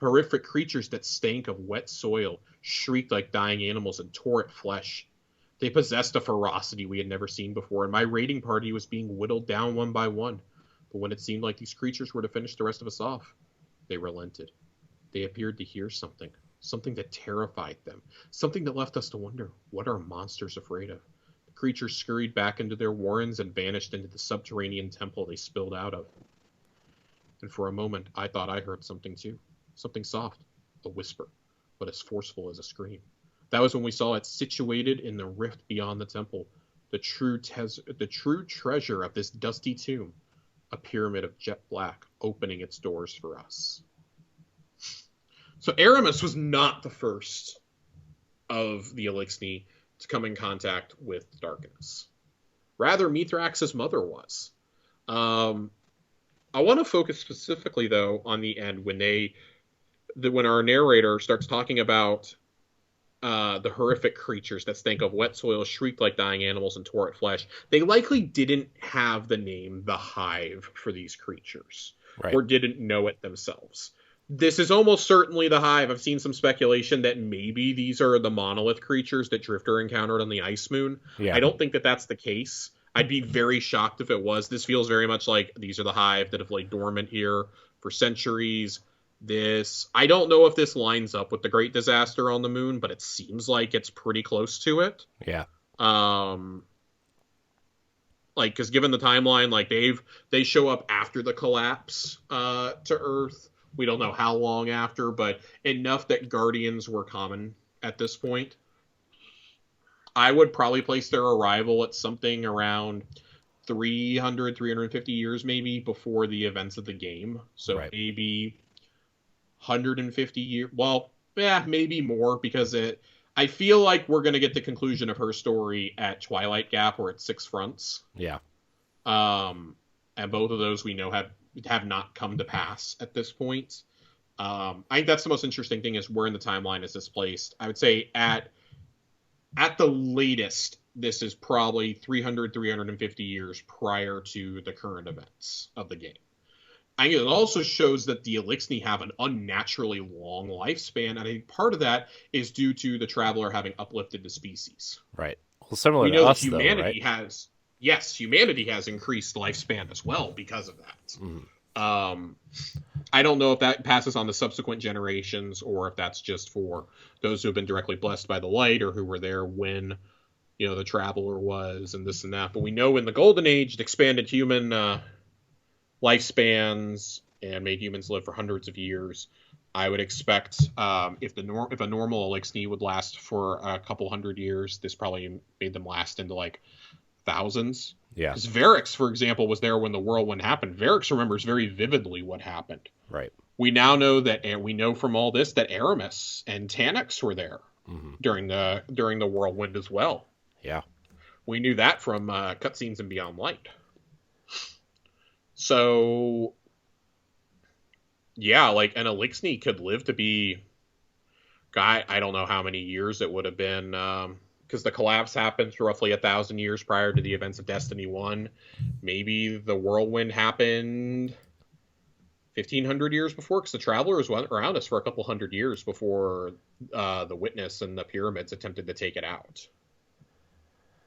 Horrific creatures that stank of wet soil, shrieked like dying animals, and tore at flesh. They possessed a ferocity we had never seen before, and my raiding party was being whittled down one by one. But when it seemed like these creatures were to finish the rest of us off, they relented. They appeared to hear something, something that terrified them, something that left us to wonder, what are monsters afraid of? The creatures scurried back into their warrens and vanished into the subterranean temple they spilled out of. And for a moment, I thought I heard something too. Something soft, a whisper, but as forceful as a scream. That was when we saw it situated in the rift beyond the temple, the true treasure of this dusty tomb, a pyramid of jet black opening its doors for us. So Eramis was not the first of the Eliksni to come in contact with darkness. Rather, Mithrax's mother was. I want to focus specifically, though, on the end when our narrator starts talking about the horrific creatures that stank of wet soil, shrieked like dying animals, and tore at flesh. They likely didn't have the name the Hive for these creatures, right, or didn't know it themselves. This is almost certainly the Hive. I've seen some speculation that maybe these are the monolith creatures that Drifter encountered on the Ice Moon. Yeah. I don't think that that's the case. I'd be very shocked if it was. This feels very much like these are the Hive that have laid dormant here for centuries. I don't know if this lines up with the Great Disaster on the Moon, but it seems like it's pretty close to it.
Yeah.
Because given the timeline, they show up after the collapse to Earth. We don't know how long after, but enough that Guardians were common at this point. I would probably place their arrival at something around 350 years maybe before the events of the game. So right, maybe 150 years. Well, yeah, maybe more, because I feel like we're going to get the conclusion of her story at Twilight Gap or at Six Fronts.
Yeah.
And both of those we know have not come to pass at this point. I think that's the most interesting thing, is where in the timeline is this placed. I would say at the latest, this is probably 350 years prior to the current events of the game. I think it also shows that the Eliksni have an unnaturally long lifespan, and I think part of that is due to the Traveler having uplifted the species.
Right. Well, similar to us,
humanity
though, right?
Humanity has increased lifespan as well because of that.
Mm-hmm.
I don't know if that passes on to subsequent generations, or if that's just for those who have been directly blessed by the light, or who were there when, the Traveler was, and this and that. But we know in the Golden Age, it expanded human lifespans and made humans live for hundreds of years. I would expect if a normal Eliksni would last for a couple hundred years, this probably made them last into like thousands.
Yeah.
Because Varix, for example, was there when the whirlwind happened. Varix remembers very vividly what happened.
Right.
We now know that, and we know from all this, that Eramis and Tanax were there during the whirlwind as well.
Yeah.
We knew that from cutscenes in Beyond Light. So, yeah, like an Eliksni could live to be, I don't know how many years it would have been, because the collapse happened roughly 1,000 years prior to the events of Destiny 1. Maybe the whirlwind happened 1,500 years before, because the Travelers went around us for a couple hundred years before the Witness and the Pyramids attempted to take it out.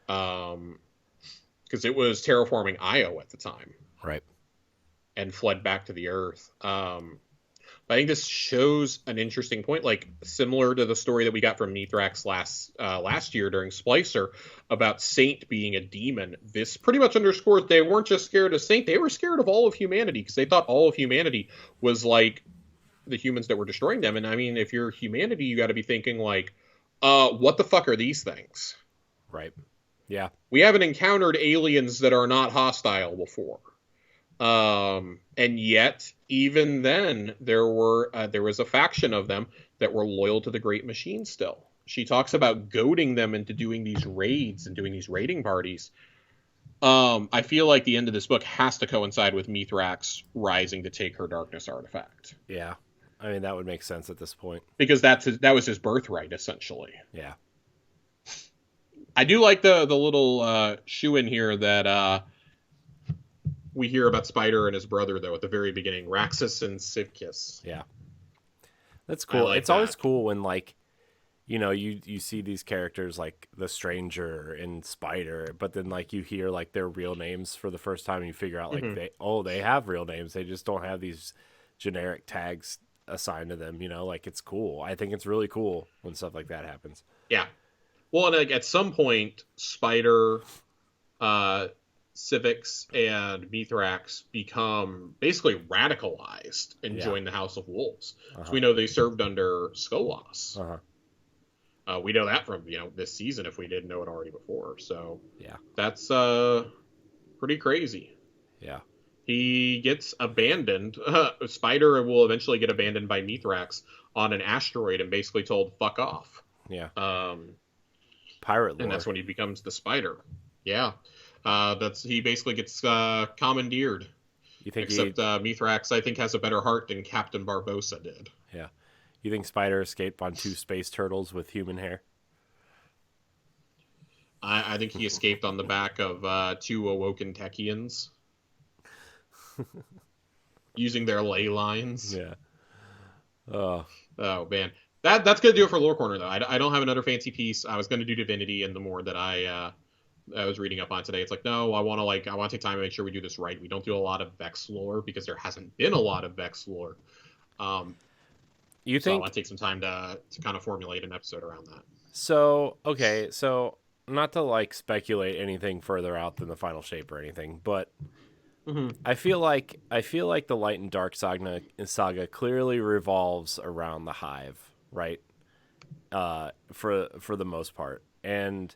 Because it was terraforming Io at the time.
Right.
And fled back to the Earth. But I think this shows an interesting point, like similar to the story that we got from Mithrax last year during Splicer about Saint being a demon. This pretty much underscores they weren't just scared of Saint, they were scared of all of humanity, because they thought all of humanity was like the humans that were destroying them. And I mean, if you're humanity, you got to be thinking like, what the fuck are these things?
Right. Yeah.
We haven't encountered aliens that are not hostile before. And yet, even then, there was a faction of them that were loyal to the Great Machine still. She talks about goading them into doing these raids and doing these raiding parties. I feel like the end of this book has to coincide with Mithrax rising to take her darkness artifact.
Yeah. I mean, that would make sense at this point.
Because that was his birthright, essentially.
Yeah. I
do like the little shoe in here that we hear about Spider and his brother, though, at the very beginning, Raxus and Sivkis.
Yeah. That's cool.
Like
it's always cool when, like, you know, you see these characters like the Stranger and Spider, but then like you hear like their real names for the first time and you figure out like they have real names. They just don't have these generic tags assigned to them, you know, like it's cool. I think it's really cool when stuff like that happens.
Yeah. Well, and like at some point, Spider, Civics, and Mithrax become basically radicalized and join the House of Wolves. So we know they served under Skolas. We know that from, you know, this season if we didn't know it already before. So
yeah,
that's pretty crazy.
Yeah.
He gets abandoned. Spider will eventually get abandoned by Mithrax on an asteroid and basically told, fuck off.
Yeah.
Pirate lore. And that's when he becomes the Spider. Yeah. He basically gets commandeered.
You think
Mithrax, I think, has a better heart than Captain Barbossa did.
Yeah. You think Spider escaped on 2 space turtles with human hair?
I think he escaped on the back of 2 awoken Techians. Using their ley lines.
Yeah.
Oh man. That's going to do it for Lore Corner, though. I don't have another fancy piece. I was going to do Divinity, and the more that I was reading up on today, it's like, no, I want to take time to make sure we do this right. We don't do a lot of Vex lore because there hasn't been a lot of Vex lore.
You think?
So I want to take some time to kind of formulate an episode around that.
So, okay, so not to like speculate anything further out than the final shape or anything, but I feel like the Light and Dark saga clearly revolves around the Hive, right? For the most part. And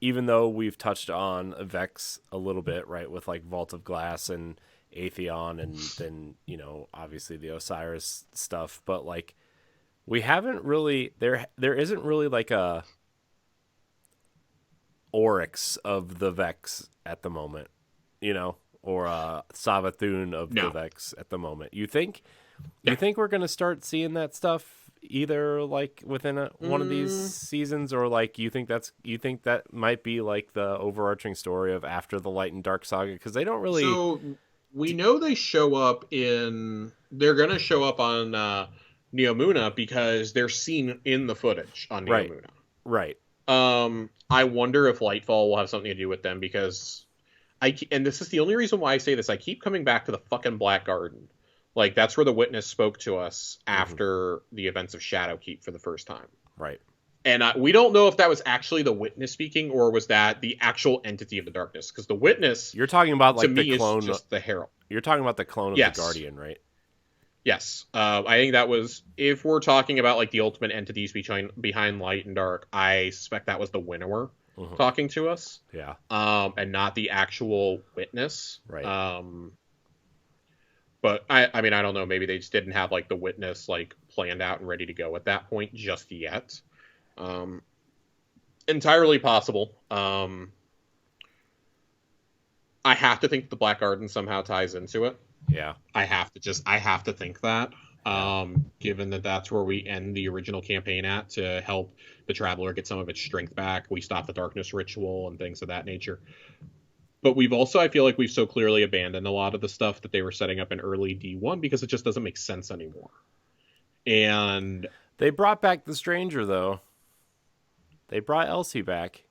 even though we've touched on Vex a little bit, right, with like Vault of Glass and Atheon and then, you know, obviously the Osiris stuff, but like we haven't really there isn't really like a Oryx of the Vex at the moment, you know, or a Savathun of the Vex at the moment. You think we're going to start seeing that stuff either like within one of these seasons, or like you think that might be like the overarching story of after the Light and Dark saga, because they don't really.
So we know they show up they're going to show up on Neomuna because they're seen in the footage on Neomuna.
Right.
I wonder if Lightfall will have something to do with them, because and this is the only reason why I say this, I keep coming back to the fucking Black Garden. Like, that's where the Witness spoke to us after the events of Shadowkeep for the first time.
Right.
And we don't know if that was actually the Witness speaking, or was that the actual entity of the darkness. Because the Witness,
you're talking about like
the
clone,
is just the Herald.
You're talking about the clone of the Guardian, right?
Yes. I think that was, if we're talking about like the ultimate entities behind Light and Dark, I suspect that was the Winnower talking to us.
Yeah.
And not the actual Witness.
Right.
But I mean, I don't know. Maybe they just didn't have like the Witness like planned out and ready to go at that point just yet. Entirely possible. I have to think the Black Garden somehow ties into it.
Yeah.
I have to think that. Given that that's where we end the original campaign at, to help the Traveler get some of its strength back. We stop the Darkness Ritual and things of that nature. But we've also, I feel like we've so clearly abandoned a lot of the stuff that they were setting up in early D1 because it just doesn't make sense anymore. And
they brought back the Stranger, though. They brought Elsie back.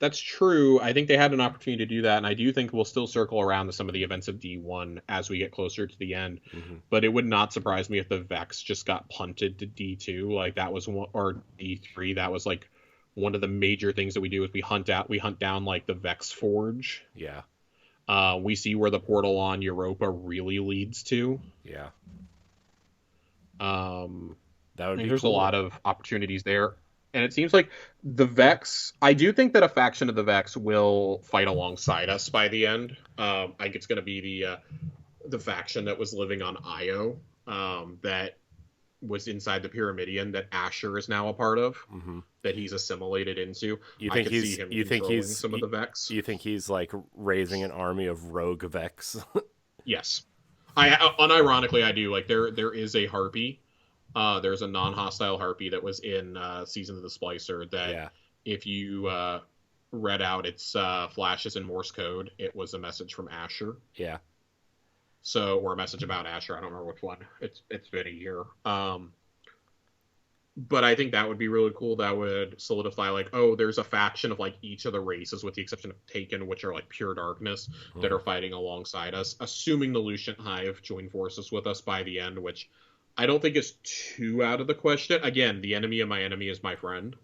That's true. I think they had an opportunity to do that, and I do think we'll still circle around to some of the events of D1 as we get closer to the end. But it would not surprise me if the Vex just got punted to D2. Like, that was one, or D3. That was like one of the major things that we do is we hunt down like the Vex Forge.
Yeah.
We see where the portal on Europa really leads to.
Yeah.
That
would be
there's
cool.
A lot of opportunities there. And it seems like the Vex, I do think that a faction of the Vex will fight alongside us by the end. I think it's going to be the faction that was living on Io, that was inside the Pyramidion, that Asher is now a part of, that he's assimilated into.
You think
he's some of the Vex?
You think he's like raising an army of rogue Vex?
Yes. Unironically, I do. Like, there is a Harpy. There's a non-hostile Harpy that was in Season of the Splicer that if you read out its flashes in Morse code, it was a message from Asher.
Yeah.
So, or a message about Asher. I don't remember which one. It's been a year. But I think that would be really cool. That would solidify, like, oh, there's a faction of, like, each of the races, with the exception of Taken, which are, like, pure darkness, that are fighting alongside us. Assuming the Lucian Hive join forces with us by the end, which I don't think is too out of the question. Again, the enemy of my enemy is my friend.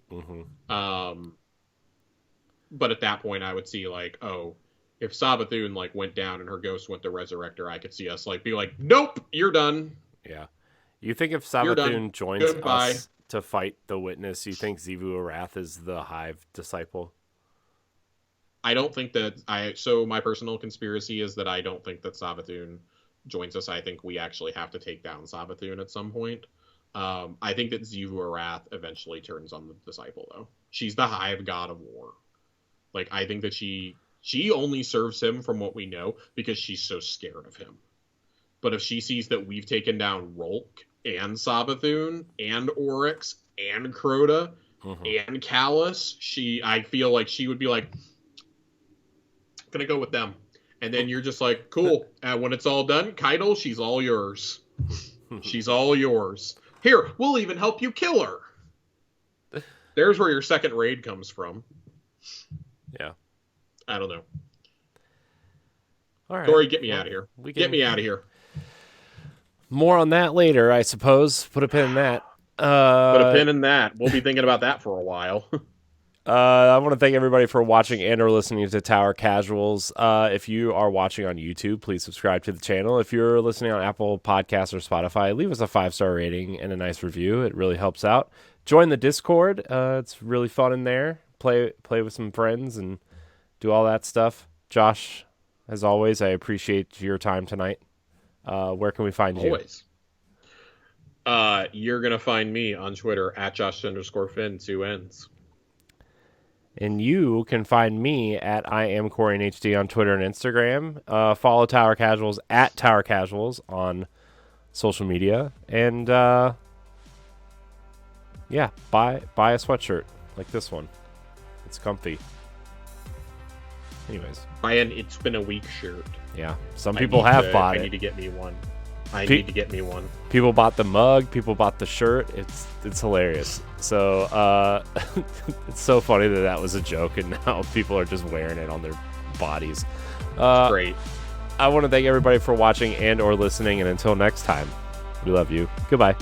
But at that point, I would see, like, oh, if Savathun, like, went down and her ghost went to Resurrector, I could see us, like, be like, nope, you're done.
Yeah. You think if Savathun joins us to fight the Witness, you think Xivu Arath is the Hive disciple?
I don't think that so my personal conspiracy is that I don't think that Savathun joins us. I think we actually have to take down Savathun at some point. I think that Xivu Arath eventually turns on the disciple, though. She's the Hive god of war. Like, I think that she only serves him, from what we know, because she's so scared of him. But if she sees that we've taken down Rolk and Savathun and Oryx and Crota and Callus, I feel like she would be like, gonna go with them. And then you're just like, cool. And when it's all done, Keitel, she's all yours. She's all yours. Here, we'll even help you kill her. There's where your second raid comes from.
Yeah.
I don't know.
All right.
Corey, get me out of here. Get me out of here.
More on that later, I suppose. Put a pin in that.
Put a pin in that. We'll be thinking about that for a while.
I want to thank everybody for watching and or listening to Tower Casuals. If you are watching on YouTube, please subscribe to the channel. If you're listening on Apple Podcasts or Spotify, leave us a 5-star rating and a nice review. It really helps out. Join the Discord. It's really fun in there. Play with some friends and do all that stuff. Josh, as always, I appreciate your time tonight. Where can we find you?
Always. You're going to find me on Twitter at Josh_Finn, 2 N's.
And you can find me at IamCoreyNHD on Twitter and Instagram. Follow Tower Casuals at Tower Casuals on social media. And yeah, buy a sweatshirt like this one. It's comfy. Anyways.
Buy an It's Been a Week shirt.
Yeah, some people have bought it.
I need to get me one. I need to get me one.
People bought the mug. People bought the shirt. It's hilarious. So it's so funny that was a joke, and now people are just wearing it on their bodies.
Great.
I want to thank everybody for watching and or listening, and until next time, we love you. Goodbye.